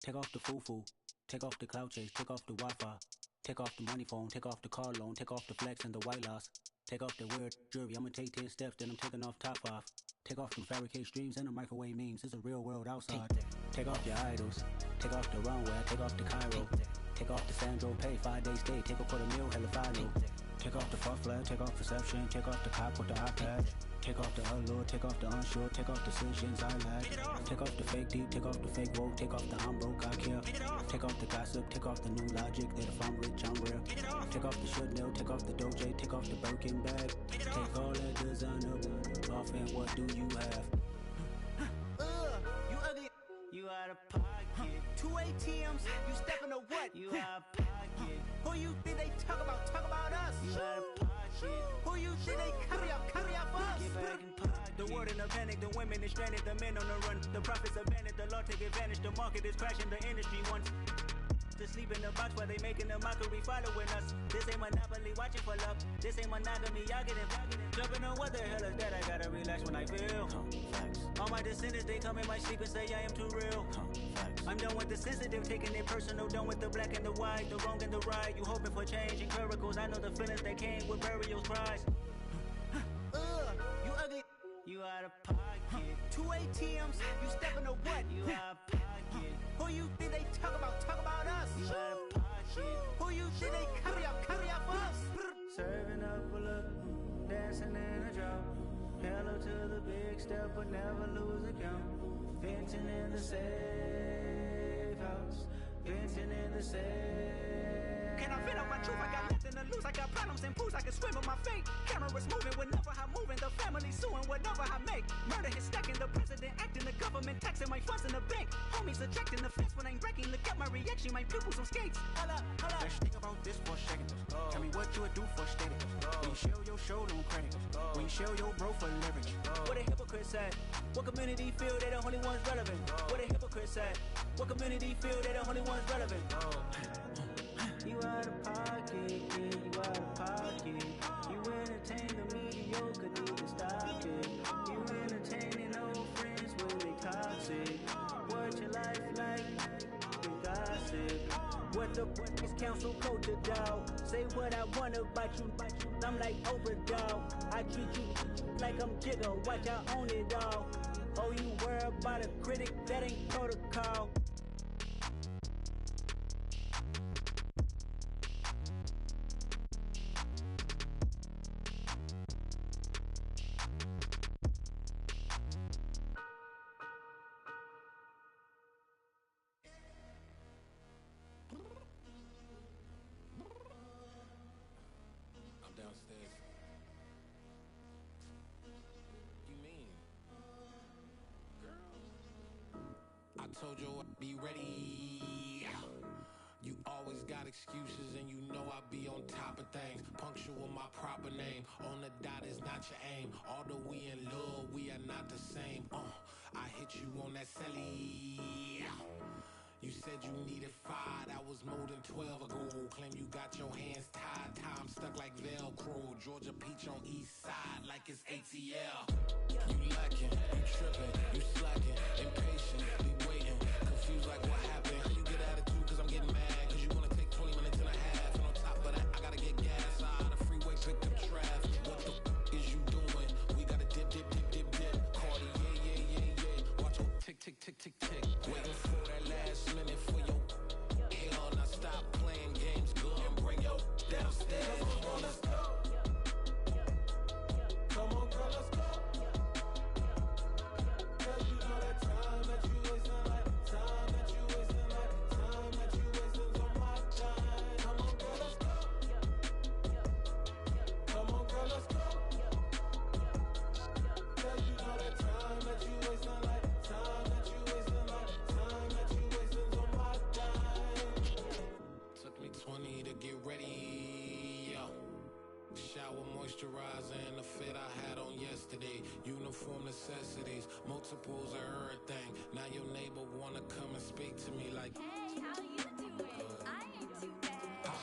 Take off the foo-foo, take off the cloud chase, take off the Wi-Fi, take off the money phone, take off the car loan, take off the flex and the white loss. Take off the weird jewelry, I'ma take 10 steps, then I'm taking off top 5. Take off them fabricated streams and the microwave memes, it's a real world outside. Take off your idols, take off the runway, take off the Cairo. Take off the Sandro pay, 5-day stay, take a $250,000, hella final. Take off the fuck flag, take off perception, take off the cop with the iPad. Take off the allure, take off the unsure, take off decisions I lack. Take off the fake deep, take off the fake woke, take off the I'm broke, I care. Take off the gossip, take off the new logic that if I'm rich, I'm real. Take off the should know, take off the Doge, take off the Birkin bag. Take all that designer off and what do you have? You ugly. You out of pocket. 2 ATMs, you stepping to what? You out of pocket. Who you think they talk about? Talk about us. You out of pocket. Who you think they carry up for us? Get back in pocket. The world in a panic, the women is stranded, the men on the run. The profits abandoned, the law take advantage. The market is crashing, the industry wants to sleep in the box while they making a mockery following us. This ain't monopoly, watching for love. This ain't monogamy, y'all getting jumping on what the hell is that? I gotta relax when I feel. All my descendants, they come in my sleep and say I am too real. I'm done with the sensitive, taking it personal. Done with the black and the white, the wrong and the right. You hoping for change and miracles. I know the feelings that came with burial cries. You ugly. You out of pocket. 2 ATMs, you stepping to what? You out of pocket. Who you think they talk about? Talk about us. You out of pocket. Who you think they carry up for us? Serving up a look, dancing in a drop. Hello to the big step, but never lose a count. Venting in the safe house. Venting in the safe. Can I vent out my truth? I got nothing to lose. I got problems and pools. I can swim with my fate. Cameras moving whenever I'm moving. The family suing whatever I make. Murder is stacking. The president acting. The government taxing my funds in the bank. Homies ejecting the fence when I'm breaking. Look at my reaction. My pupils on skates. Holla, holla. Let's think about this for a second. Tell me what you would do for steady. When you show your show, no credit. When you show your bro for leverage. What a hypocrite said. What community feel they the only ones relevant? What a hypocrite said. What community feel they the only ones relevant? You out of pocket, yeah, you out of pocket. You entertain the mediocre, need to stop it. You entertaining old friends when they toxic. What your life like? You gossip. What the is council code to dog? Say what I want about you. I'm like Oprah, dog. I treat you like I'm Jigga. Watch I own it all. Oh, you worry about a critic? That ain't protocol. Downstairs. You mean? Girl, I told you I'd be ready. You always got excuses and you know I be on top of things. Punctual my proper name. On the dot is not your aim. Although we in love, we are not the same. I hit you on that celly. You said you needed 5, that was was more than 12 ago. Claim you got your hands tied, time stuck like Velcro. Georgia Peach on east side like it's ATL. You lacking, you tripping, you slacking, impatient, be waiting, confused like what happened. How you get attitude cause I'm getting mad, cause you wanna take 20 minutes and a half. And on top of that, I gotta get gas out of the freeway, pick up traffic. What the is you doing? We gotta dip. Cardi, yeah. Watch your tick. Waiting for that last minute for your hell. Now stop playing games, good and bring your downstairs. Come on, let's go. Come on, girl, let's go. Cause you know that time that you wasting, like time that you wasting, like time that you wasting's on my time. Come on, girl, let's go. Come on, girl, let's go. Cause you know that time that you wasting, like time that you wasting, like time that you wasting's on my time. Took me 20 to get ready, yo. Shower, moisturizer, and the fit I had on yesterday. Uniform necessities, multiples of everything. Now your neighbor wanna come and speak to me like, hey, how you doing? I ain't too bad. Ha.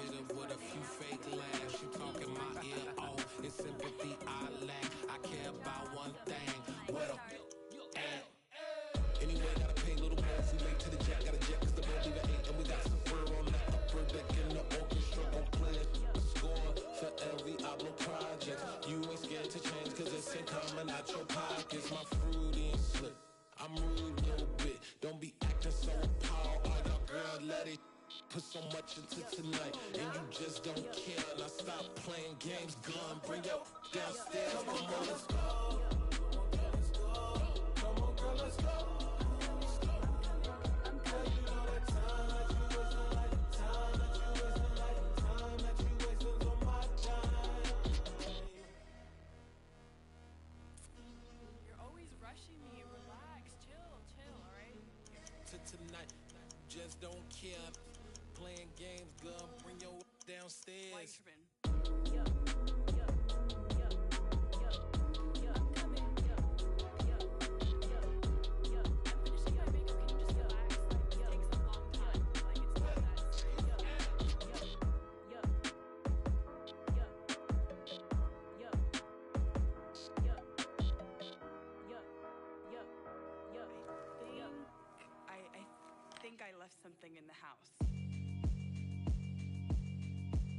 Hit her with a few fake laughs. She talking my ear off. It's sympathy I lack. I care about one thing. What up? Anyway, gotta pay a little more. We late to the jack, gotta jet, cause the boat leave at 8. And we got some fur on the upper deck in the orchestra. Gon' play it, score for every Ablo project. You ain't scared to change, cause it's ain't coming out your pockets. My fruity and slip, I'm rude a little bit. Don't be acting so appalled. All y'all girl, let it put so much into tonight. And you just don't care. Now stop playing games, gun, bring your downstairs. Come on, let's go. Come on, girl, let's go. Tonight, just don't care. Playing games, girl, bring your downstairs. I left something in the house.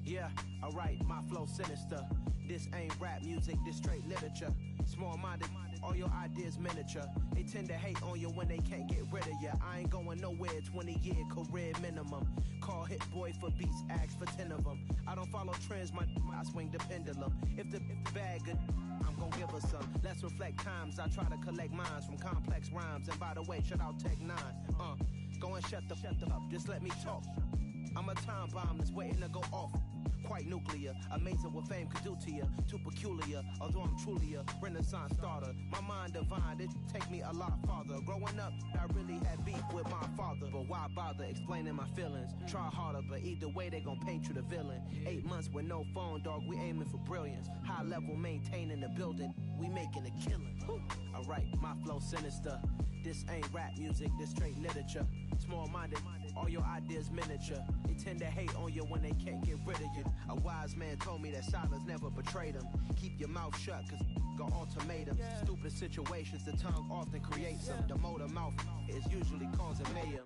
Yeah, alright, my flow sinister. This ain't rap music, this straight literature. Small-minded, all your ideas miniature. They tend to hate on you when they can't get rid of you. I ain't going nowhere, 20-year career minimum. Call hit boy for beats, ask for 10 of them. I don't follow trends, I swing the pendulum. If the bag good, I'm gon' give her some. Let's reflect times, I try to collect minds from complex rhymes. And by the way, shout out Tech 9. Go and shut the up, just let me talk. I'm a time bomb that's waiting to go off. Quite nuclear, amazing what fame could do to you. Too peculiar, although I'm truly a renaissance starter. My mind divine, it take me a lot farther. Growing up, I really had beef with my father. But why bother explaining my feelings? Try harder, but either way they gon' paint you the villain. 8 months with no phone, dog, we aiming for brilliance. High level maintaining the building, we making a killing. Alright, my flow sinister. This ain't rap music, this straight literature. Small-minded, all your ideas miniature. They tend to hate on you when they can't get rid of you. A wise man told me that silence never betrayed him. Keep your mouth shut, cause got ultimatums. Stupid situations, the tongue often creates them. The motor mouth is usually causing mayhem.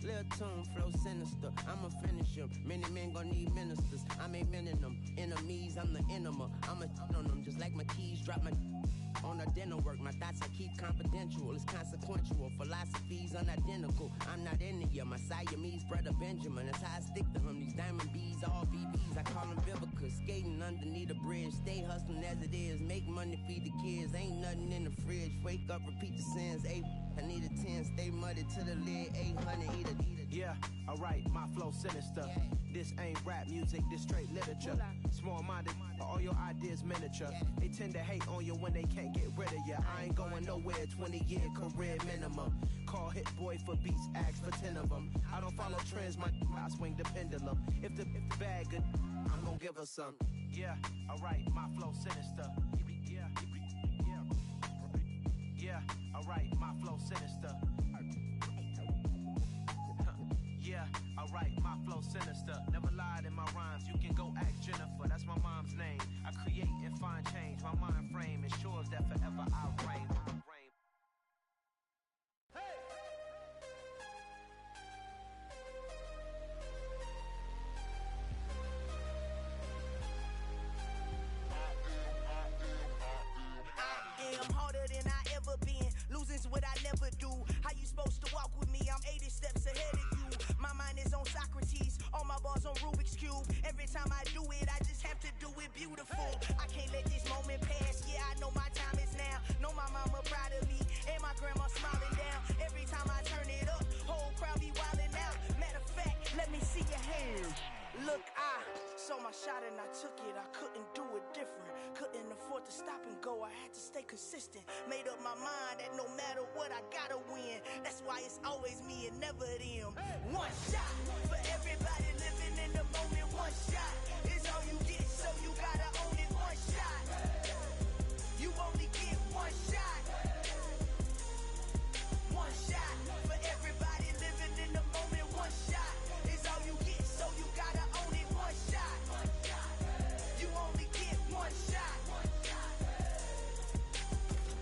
Lil' tune, flow sinister, I'ma finish him. Many men gon' need ministers, I'm aiming them. Enemies, I'm the enema. I'ma on them, just like my keys, drop my on the dinner work. My thoughts I keep confidential, it's consequential. Philosophies unidentical, I'm not into you. My Siamese brother Benjamin, that's how I stick to him. These diamond bees, all BBs, I call them Vivica. Skating underneath the bridge, stay hustling as it is. Make money, feed the kids, ain't nothing in the fridge. Wake up, repeat the sins, I need a 10, stay muddy to the lid, 800, eat it. Yeah, alright, my flow sinister. This ain't rap music, this straight literature. Small-minded, all your ideas miniature. They tend to hate on you when they can't get rid of you. I ain't going nowhere, 20-year career minimum. Call hit boy for beats, ask for 10 of them. I don't follow trends, I swing the pendulum. If the bag good, I'm gon' give her some. Yeah, alright, my flow sinister. Yeah, alright, my flow sinister. Yeah. flow sinister. Never lied in my rhymes, you can go ask Jennifer. That's my mom's name. I create and find change. My mind frame ensures that forever I'll reign. I'm harder than I ever been. Losing's what I never do. How you supposed to walk with me? I'm 80 steps ahead of you. My mind is on Socrates. All my bars on Rubik's Cube. Every time I do it, I just have to do it beautiful. I can't let this moment pass. Yeah, I know my time is now. Know my mama proud of me. And my grandma smiling down. Every time I turn it up, whole crowd be wilding out. Matter of fact, let me see your hands. Look, I saw my shot and I took it. I couldn't do it different. Couldn't afford to stop and go. I had to stay consistent. Made up my mind that no matter what, I gotta win. That's why it's always me and never them. One shot for everybody living in the moment. One shot is all you get, so you gotta own it. One shot. You only get one shot. One shot for everybody living in the moment. One shot is all you get, so you gotta own it. One shot. You only get one shot.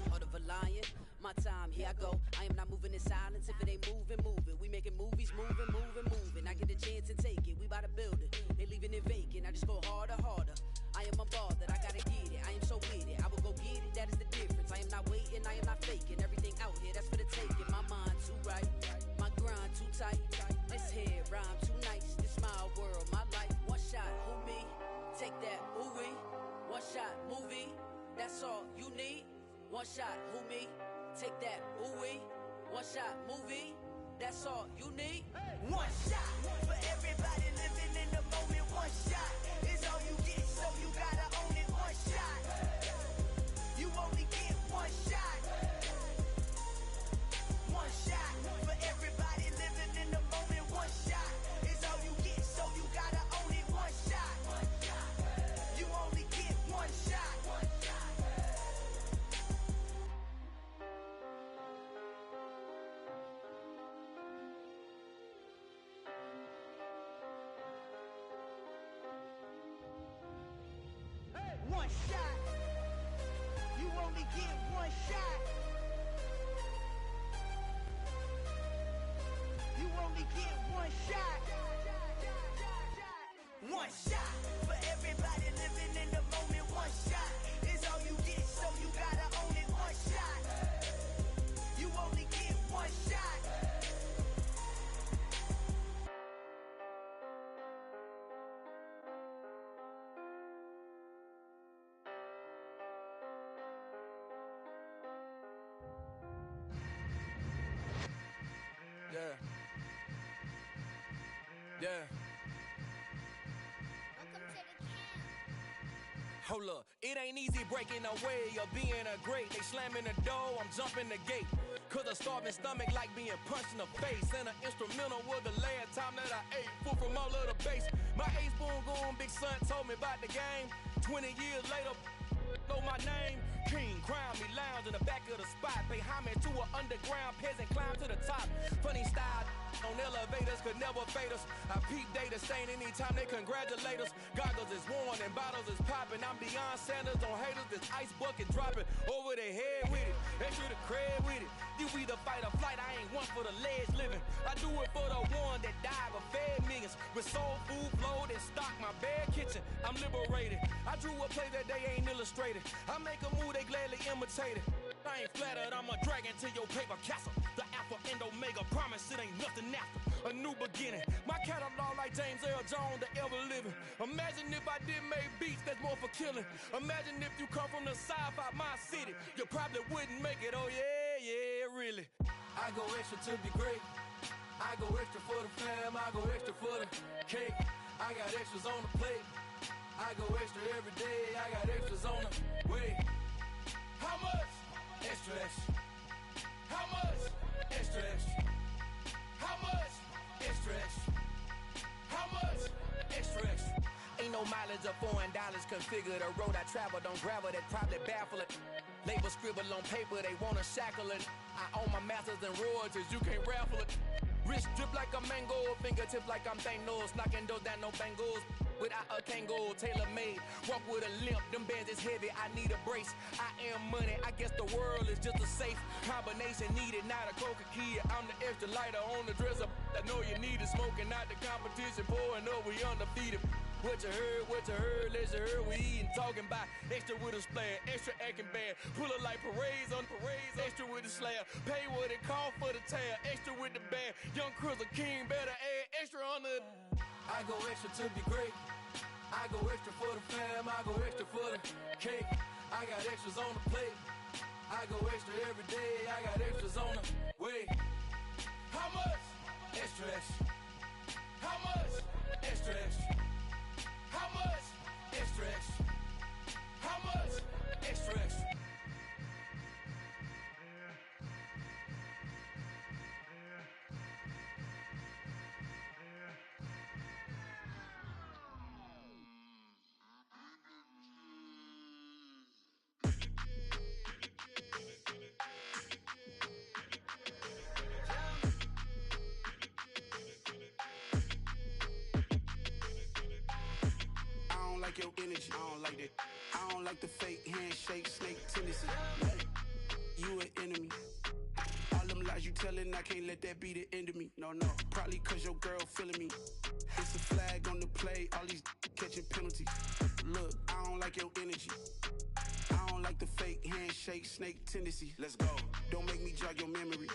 Heart of a lion, my time, here I go. I am not moving in silence. If it ain't moving, moving. We making movies, moving, moving, moving. I get a chance and take it. We bout to build it. They leaving it vacant. I just go harder, harder. I am a ball that I gotta get it. I am so with it. I will go get it. That is the difference. I am not waiting. I am not faking. Everything out here, that's for the taking. My mind too right. My grind too tight. This head rhyme too nice. This my world, my life. One shot, who me? Take that, ooh we. One shot, movie. That's all you need. One shot, who me? Take that, ooh we. One shot, movie. That's all you need. One shot for everybody living in the moment. One shot is all you get, so you gotta own it. One shot. You only get one shot. One shot for everybody living in the moment. One shot is all you get, so you gotta own it. One shot. You only get one shot. One shot. You only get one shot. You only get one shot. One shot for everybody living in the moment. One shot is all you get, so you gotta own it. One shot. You only get one shot. Yeah. Yeah. Hold up, it ain't easy breaking away or being a great. They slamming the door, I'm jumping the gate. Cause a starving stomach like being punched in the face. And an instrumental was the last time that I ate. Food from all of the base. My ace boom goon, big son told me about the game. 20 years later, know my name. King, crown me, lounge in the back of the spot. Pay homage to an underground peasant, climb to the top. Funny style on elevators could never fade us. I peep data stain anytime they congratulate us. Goggles is worn and bottles is popping. I'm beyond Sanders on haters. This ice bucket dropping over their head with it. Extra the cred with it. You either fight or flight. I ain't one for the ledge living. I do it for the one that died but fed millions. With soul food flowed and stocked my bare kitchen. I'm liberated. I drew a play that they ain't illustrated. I make a move, they gladly imitate it. I ain't flattered, I'm a dragon to your paper castle. The alpha and omega, promise it ain't nothing after. A new beginning. My catalog like James L. Jones, the ever living. Imagine if I did make beats, that's more for killing. Imagine if you come from the south out my city. You probably wouldn't make it, oh yeah, yeah, really. I go extra to be great. I go extra for the fam, I go extra for the cake. I got extras on the plate. I go extra every day, I got extras on the way. How much? Extra, extra. How much? Extra, extra. How much? Extra, extra. How much? Extra, extra. Ain't no mileage of $4 configure the road I travel. Don't gravel that probably baffle it. Label scribble on paper, they wanna shackle it. I own my masters and royalties, you can't raffle it. Wrist drip like a mango, fingertip like I'm Thanos, knocking those down, no bangles. Without a Kango, tailor-made, walk with a limp, them bands is heavy, I need a brace. I am money, I guess the world is just a safe combination needed, not a coca key. I'm the extra lighter on the dresser, I know you need it, smoking out the competition, pouring up, we undefeated. What you heard, let's hear we eatin', talking about extra with a splash, extra acting bad, pull it like parades on parades, extra with the slab, pay what it cost for the tab, extra with the bag, young Cruiser King, better add extra on the. I go extra to be great. I go extra for the fam. I go extra for the cake. I got extras on the plate. I go extra every day. I got extras on the way. How much? Extra, extra. How much? Extra, extra. How much? Extra, extra. How much? Extra, extra. Your energy, I don't like that. I don't like the fake handshake, snake tendency. You an enemy. All them lies you telling, I can't let that be the end of me. No, probably cause your girl feeling me. It's a flag on the play, all these catching penalties. Look, I don't like your energy. I don't like the fake handshake, snake tendency. Let's go. Don't make me jog your memory.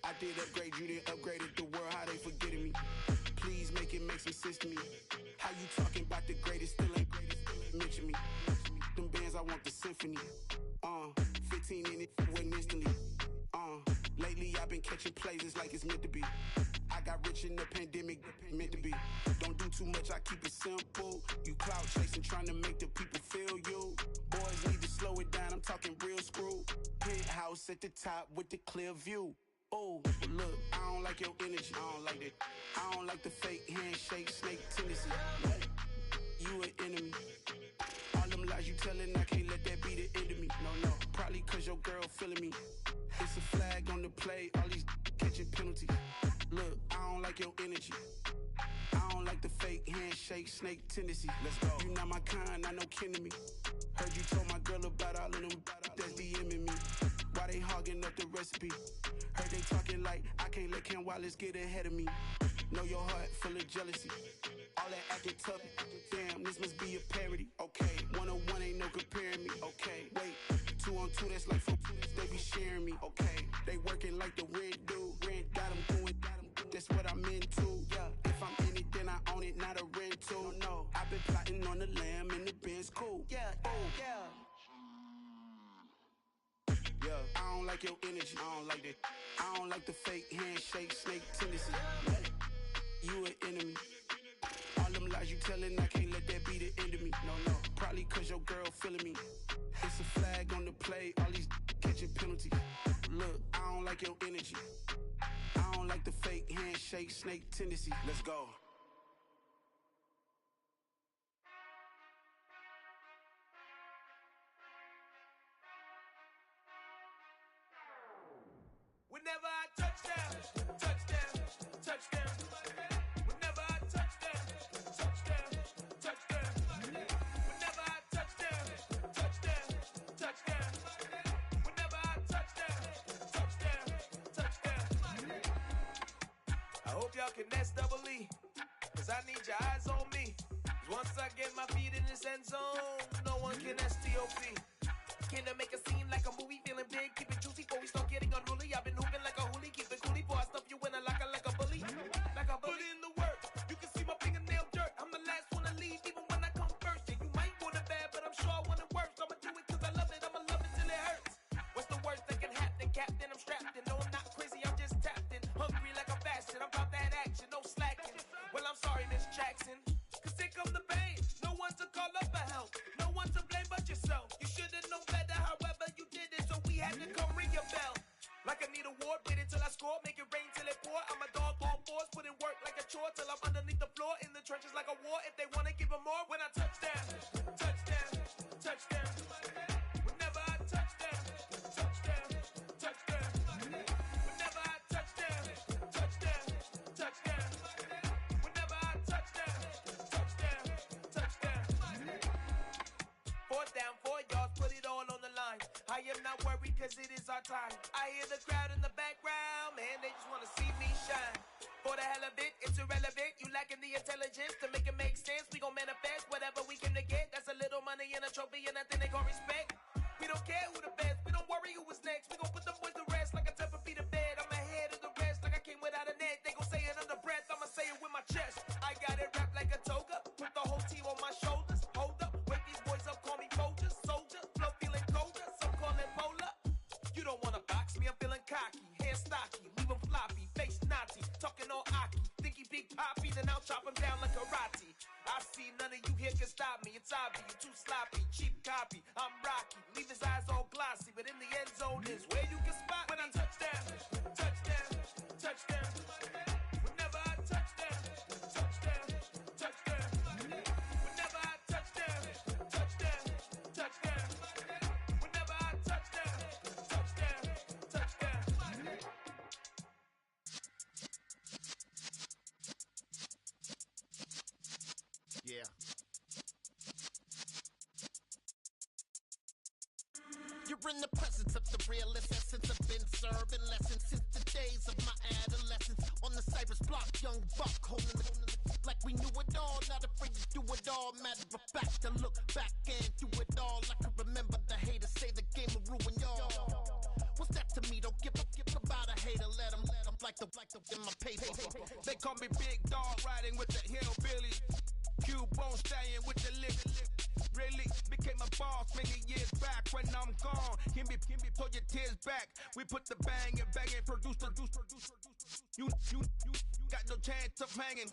I did upgrade, you didn't upgrade it. The world, how they forgetting me. Please make it make some sense to me. How you talking about the greatest, still ain't mention me. Them bands, I want the symphony. 15 in it, went instantly. Lately I've been catching plays, it's like it's meant to be. I got rich in the pandemic, meant to be. Don't do too much, I keep it simple. You clout chasing, trying to make the people feel you. Boys need to slow it down, I'm talking real screw. Penthouse at the top with the clear view. Oh, look, I don't like your energy, I don't like that. I don't like the fake handshake, snake tendency. You an enemy. All them lies you telling, I can't let that be the end of me. No, probably cause your girl feeling me. It's a flag on the play, all these catching penalties. Look, I don't like your energy. I don't like the fake handshake, snake tendency. Let's go. You not my kind, not no kin to me. Heard you told my girl about all of them that's DMing me. Why they hogging up the recipe? Heard they talking like I can't let Ken Wallace get ahead of me. Know your heart full of jealousy. All that acting tough, damn, this must be a parody. Okay, 101 ain't no comparing me. Okay, wait, 2 on 2, that's like 4, they be sharing me. Okay, they working like the rent do. Rent got them going, that's what I'm into. Yeah, if I'm in it, then I own it, not a rental. No, I've been plotting on the lamb and the Benz cool. Yeah, oh, yeah. Yeah, I don't like your energy, I don't like that. I don't like the fake handshake, snake tendency. You an enemy. All them lies you telling, I can't let that be the end of me. No, probably cause your girl feeling me. It's a flag on the play, all these catching penalties. Look, I don't like your energy. I don't like the fake handshake, snake tendency. Let's go. Whenever I touchdown, touchdown, touchdown. Whenever I touchdown, touchdown, touchdown. Whenever I touchdown, touchdown, touchdown. Whenever I touchdown, touchdown, touchdown. I hope y'all can nest double E, cause I need your eyes on me. Cause once I get my feet in this end zone, no one can STOP. Can I make a scene like a movie, feeling big, keep it juicy before we start getting unruly. I've been hooping like a hoolie, keep it coolie before I stuff you in a locker like a bully. Like a bully. Put in the work, you can see my fingernail dirt. I'm the last one to leave, even when I come first. Yeah, you might want it bad, but I'm sure I want it worse. I'ma do it cause I love it, I'ma love it till it hurts. What's the worst that can happen, Captain? I'm strapped in, no I'm not crazy, I'm just tapped in. Hungry like a fashion, I'm about that action, no slacking. Well, I'm sorry, Miss Jackson, cause here come the pain. No one to call up for help, no one to blame but yourself. You should've known better, however you did it, so we had to come ring your bell. Like I need a award, wait until I score, make it rain till it pour. I'm a dog on force, put in work like a chore till I'm underneath the floor, in the trenches like a war. If they wanna give them more, when I touchdown, touchdown, touchdown. Whenever I touchdown, touchdown, touchdown. Whenever I touchdown, touchdown, cause it is our time. I hear the crowd in the background, man, they just wanna see me shine. For the hell of it, it's irrelevant. You lacking the intelligence to make it make sense. We gon' manifest whatever we came to get. That's a little money and a trophy and nothing they gon' respect. We don't care who the best, we don't worry who was next. We gon' put them boys to rest like a Tempur-Pedic to bed. I'm ahead of the rest like I came without a net. They gon' say it under breath, I'ma say it with my chest. I got it wrapped like a toga, put the whole team on my shoulders. Hold up, wake these boys up, call me Folger, soldier. Flow feeling colder, some call it polar. You don't wanna box me, I'm feeling cocky. Hair stocky, leave him floppy, face naughty. Talking all aki, think he big poppy, then I'll chop him down like karate. I see none of you here can stop me. It's obvious, you too sloppy, cheap copy. I'm Rocky, leave his eyes all glossy, but in the end zone is where you can spot when I touch down, touchdown, touchdown. Whenever I touch down, touchdown, touchdown. Whenever I touch down, touchdown, touchdown. Whenever I touch down, touchdown, touchdown. Yeah. You're in the presence of the realest essence. I've been serving lessons since the days of my adolescence. On the Cypress block, young buck holding the like we knew it all. Not afraid to do it all. Matter of fact, to look back and do it all. I can remember the haters say the game will ruin y'all. What's that to me? Don't give about a hater. Let them like the in my paper. They call me Big Dog, riding with the hillbilly. Cubone staying with the lick. Really became a boss many years back. When I'm gone, give me, pull your tears back. We put the bang and produce. You got no chance of hanging.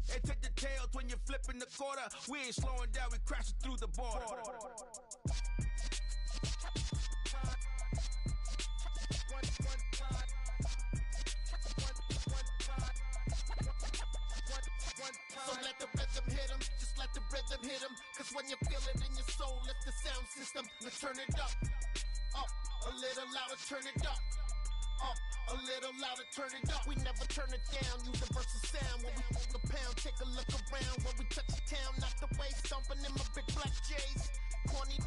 They take the tails when you're flipping the quarter. We ain't slowing down, we crashing through the border. So let the rhythm hit him, just let the rhythm hit him. Cause when you feel it in your soul, lift the sound system. Let's turn it up, a little louder, turn it up, a little louder, turn it up. We never turn it down, universal sound. When we hold the pound, take a look around. When we touch the town, knock the way, stomping in my big black J's. Corny,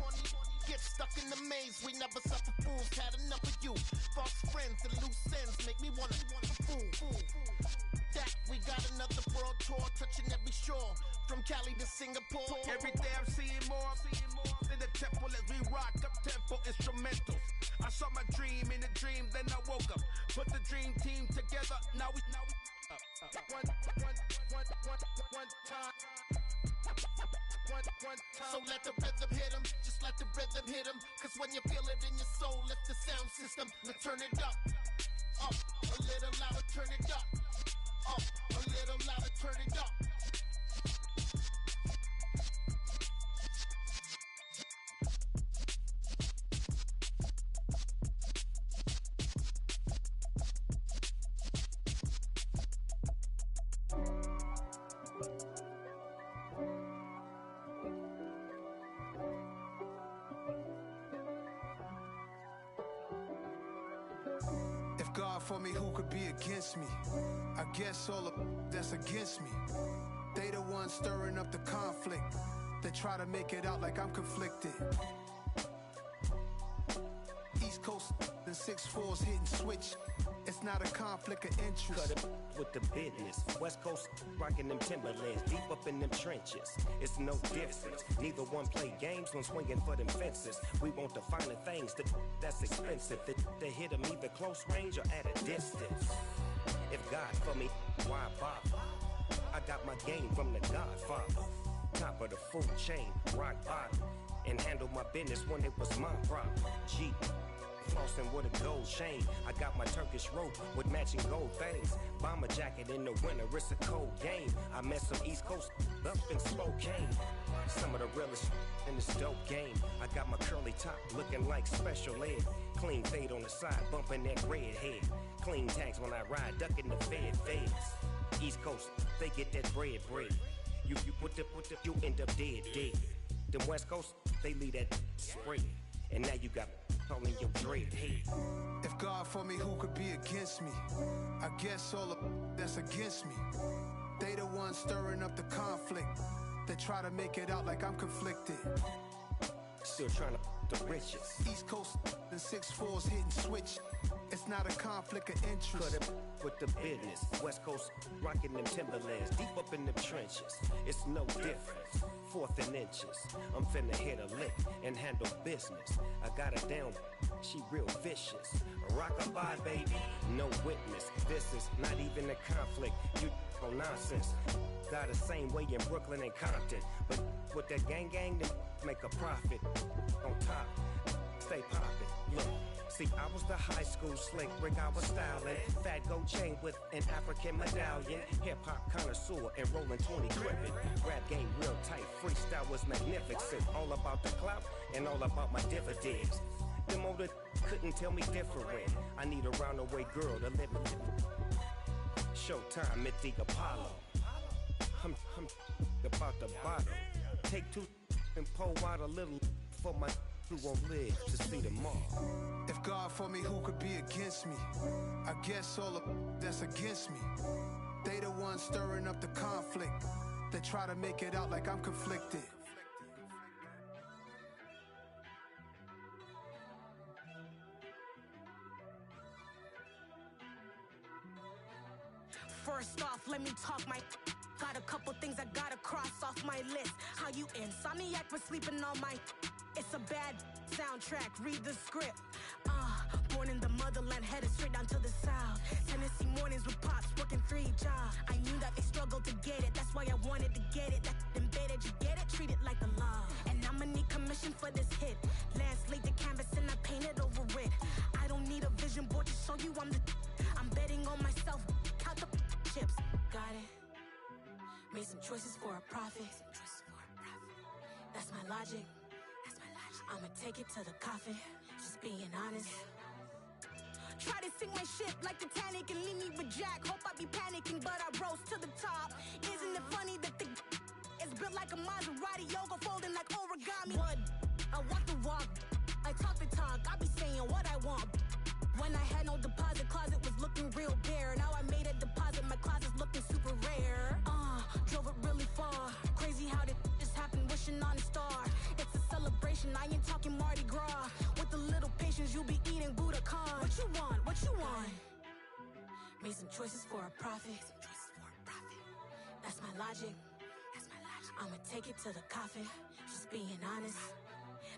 get stuck in the maze. We never suffer fools, had enough of you. False friends and loose ends make me wanna fool. That we got another world tour, touching every shore, from Cali to Singapore. Every day I'm seeing more in the temple as we rock up tempo instrumentals. I saw my dream in a dream, then I woke up. Put the dream team together, now we one time. So let the rhythm hit him, just let the rhythm hit him. Cause when you feel it in your soul, lift the sound system. Let's turn it up, a little louder, turn it up, a little louder, turn it up. God for me, who could be against me? I guess all of that's against me. They the ones stirring up the conflict. They try to make it out like I'm conflicted. East Coast and 6'4's hitting switch. It's not a conflict of interest. Cut it with the business. West Coast rocking them Timberlands, deep up in them trenches. It's no difference. Neither one play games when swinging for them fences. We want the finer things that's expensive. They hit them either close range or at a distance. If God for me, why bother? I got my game from the Godfather. Top of the food chain, rock bottom. And handle my business when it was my problem. G. Flossing with a gold chain. I got my Turkish rope with matching gold things. Bomber jacket in the winter, it's a cold game. I met some East Coast up in Spokane. Some of the realest in this dope game. I got my curly top looking like special ed. Clean fade on the side, bumping that red head. Clean tags when I ride, ducking the feds. East Coast, they get that bread. You put the, you end up dead. Them West Coast, they leave that spread. And now you got calling your dread head. If God for me, who could be against me? I guess all of that's against me. They the ones stirring up the conflict. They try to make it out like I'm conflicted. Still trying to the richest. East Coast and 6'4's hitting switch. It's not a conflict of interest. Cut it with the business. West Coast rocking them Timberlands, deep up in them trenches. It's no difference. 4th and inches. I'm finna hit a lick and handle business. I got her down, she real vicious. Rockabye, baby, no witness. This is not even a conflict. You on nonsense. Got the same way in Brooklyn and Compton, but with that gang, then make a profit. On top, stay poppin'. Look. See, I was the high school slick Rick, I was styling. Fat gold chain with an African medallion. Hip-hop connoisseur and rolling 20 gripping. Rap game real tight, freestyle was magnificent. All about the clout and all about my dividends. Them older couldn't tell me different. I need a roundaway girl to live with. Showtime at the Apollo. I'm about the bottle. Take 2 and pour out a little for my who won't live to see tomorrow. If God for me, who could be against me? I guess all of that's against me. They the ones stirring up the conflict. They try to make it out like I'm conflicted. First off, let me talk my. Got a couple things I gotta cross off my list. How you insomniac for sleeping on my. It's a bad soundtrack, read the script. Born in the motherland, headed straight down to the south. Tennessee mornings with pops, working 3 jobs. I knew that they struggled to get it, that's why I wanted to get it. That embedded, you get it, treat it like the law. And I'ma need commission for this hit. Lance laid the canvas and I painted over it. I don't need a vision board to show you I'm the. I'm betting on myself, count the chips. Got it. Made some choices for a profit. That's my logic. I'ma take it to the coffin, just being honest. Try to sink my ship like Titanic and leave me with Jack. Hope I be panicking, but I rose to the top. Isn't it funny that the is built like a Maserati, yoga folding like origami? What? I walk the walk, I talk the talk, I be saying what I want. When I had no deposit, closet was looking real bare. Now I made a deposit, my closet's looking super rare. Drove it really far. Crazy how did just happen, wishing on a star. It's a celebration, I ain't talking Mardi Gras. With a little patience, you'll be eating Budokan. What you want? What you want? Made some choices for a profit. That's my logic. I'ma take it to the coffin, just being honest.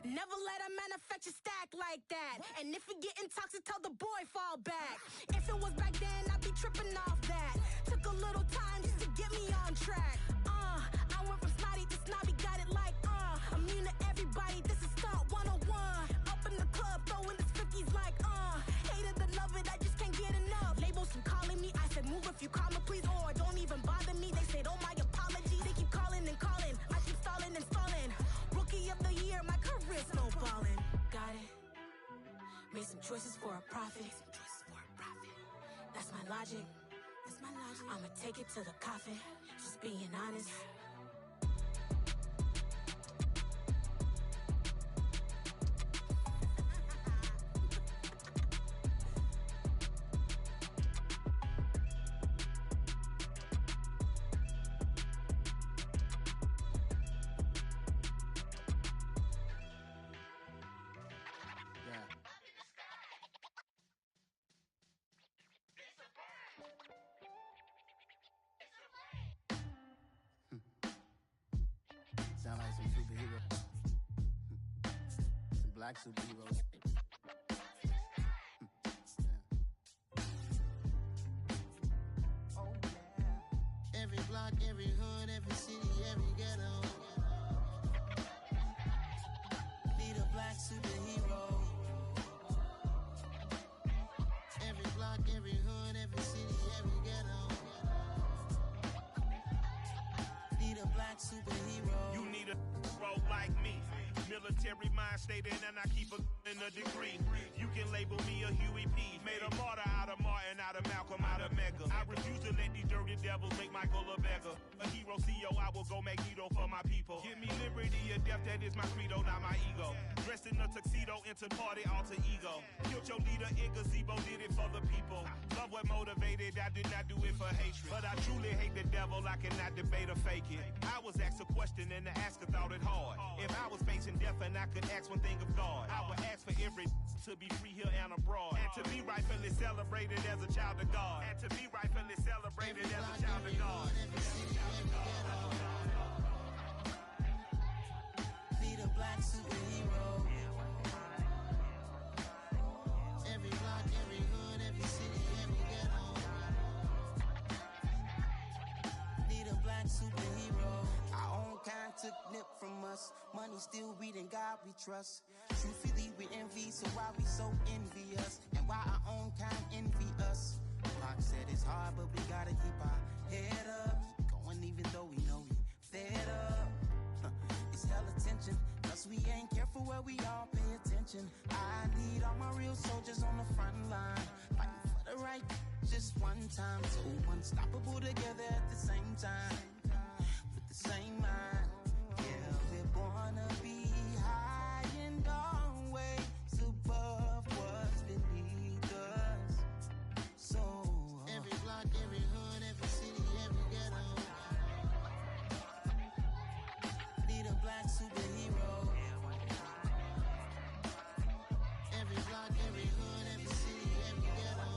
Never let a manufacture stack like that. And if it getting toxic, tell the boy fall back. If it was back then, I'd be tripping off that. Took a little time just to get me on track. I went from snotty to snobby, got it like immune to everybody, this is stunt 101. Up in the club, throwing the 50s like hate it, love it, I just can't get enough. Labels keep calling me, I said move if you call me please, or don't even bother me. They said oh my apologies, they keep calling and calling. I keep stalling and stalling. Rookie of the year, my career's no ballin'. Got it. Made some choices for a profit. That's my logic. I'ma take it to the coffin, just being honest. Sound like some superheroes. Some black superheroes. Every block, every hood, every city, every ghetto. Need a black superhero. Every block, every hood, every city, every ghetto. Need a black superhero. You need a role like me. Military mind state and I keep in a degree. You can label me a Huey P. Made a martyr out of Martin, out of Malcolm, out of Mega. I refuse to let these dirty devils make Michael a beggar. A hero Rocio, I will go Magneto for my people. Give me liberty or death, that is my credo, not my ego. Dressed in a tuxedo, into party, alter ego. Killed your leader in gazebo, did it for the people. Love what motivated, I did not do it for hatred. But I truly hate the devil, I cannot debate or fake it. I was asked a question and the asker thought it hard. If I was facing death and I could ask one thing of God, I would ask for every to be free here and abroad. And to be rightfully celebrated as a child of God. And to be rightfully celebrated as a child of God. Need a black superhero. Every block, every hood, every city, every ghetto. Need a black superhero. Our own kind took nip from us. Money still reading God we trust. Truthfully we envy, so why we so envious? And why our own kind envy us? Pac said it's hard, but we gotta keep our head up. Going even though we know we fed up. It's hell attention, cause we ain't careful where we all pay attention. I need all my real soldiers on the front line, fighting for the right just one time. So unstoppable together at the same time, with the same mind. Yeah, we're born to be high and always above what's beneath us. So every block, every hood, every city, every ghetto. Need a black superhero. Every block, every hood, every city, every ghetto.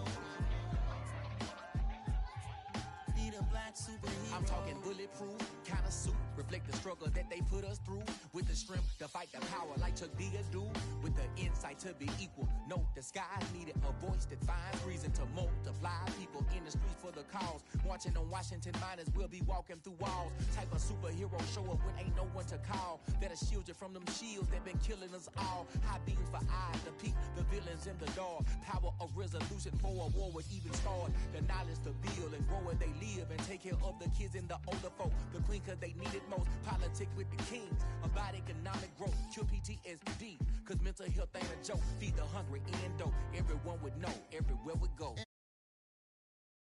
Need a black superhero. I'm talking bulletproof, kind of suit, reflect the struggle that they put us through. With the strength to fight the power like Chuck D do. With the insight to be equal. No disguise needed, a voice that finds reason to multiply. People in the streets for the cause. Marching on Washington miners, we'll be walking through walls. Type of superhero show up when ain't no one to call. That'll shield you from them shields that been killing us all. High beams for eyes to peek the villains in the dark. Power of resolution for a war would even start. The knowledge to build and grow where they live and take care of the kids and the older folk. The queen cause they need it most. Politics with the kings. About economic growth. Cure PTSD. Cause mental health ain't a joke. Feed the hungry and dope. Everyone would know everywhere we go.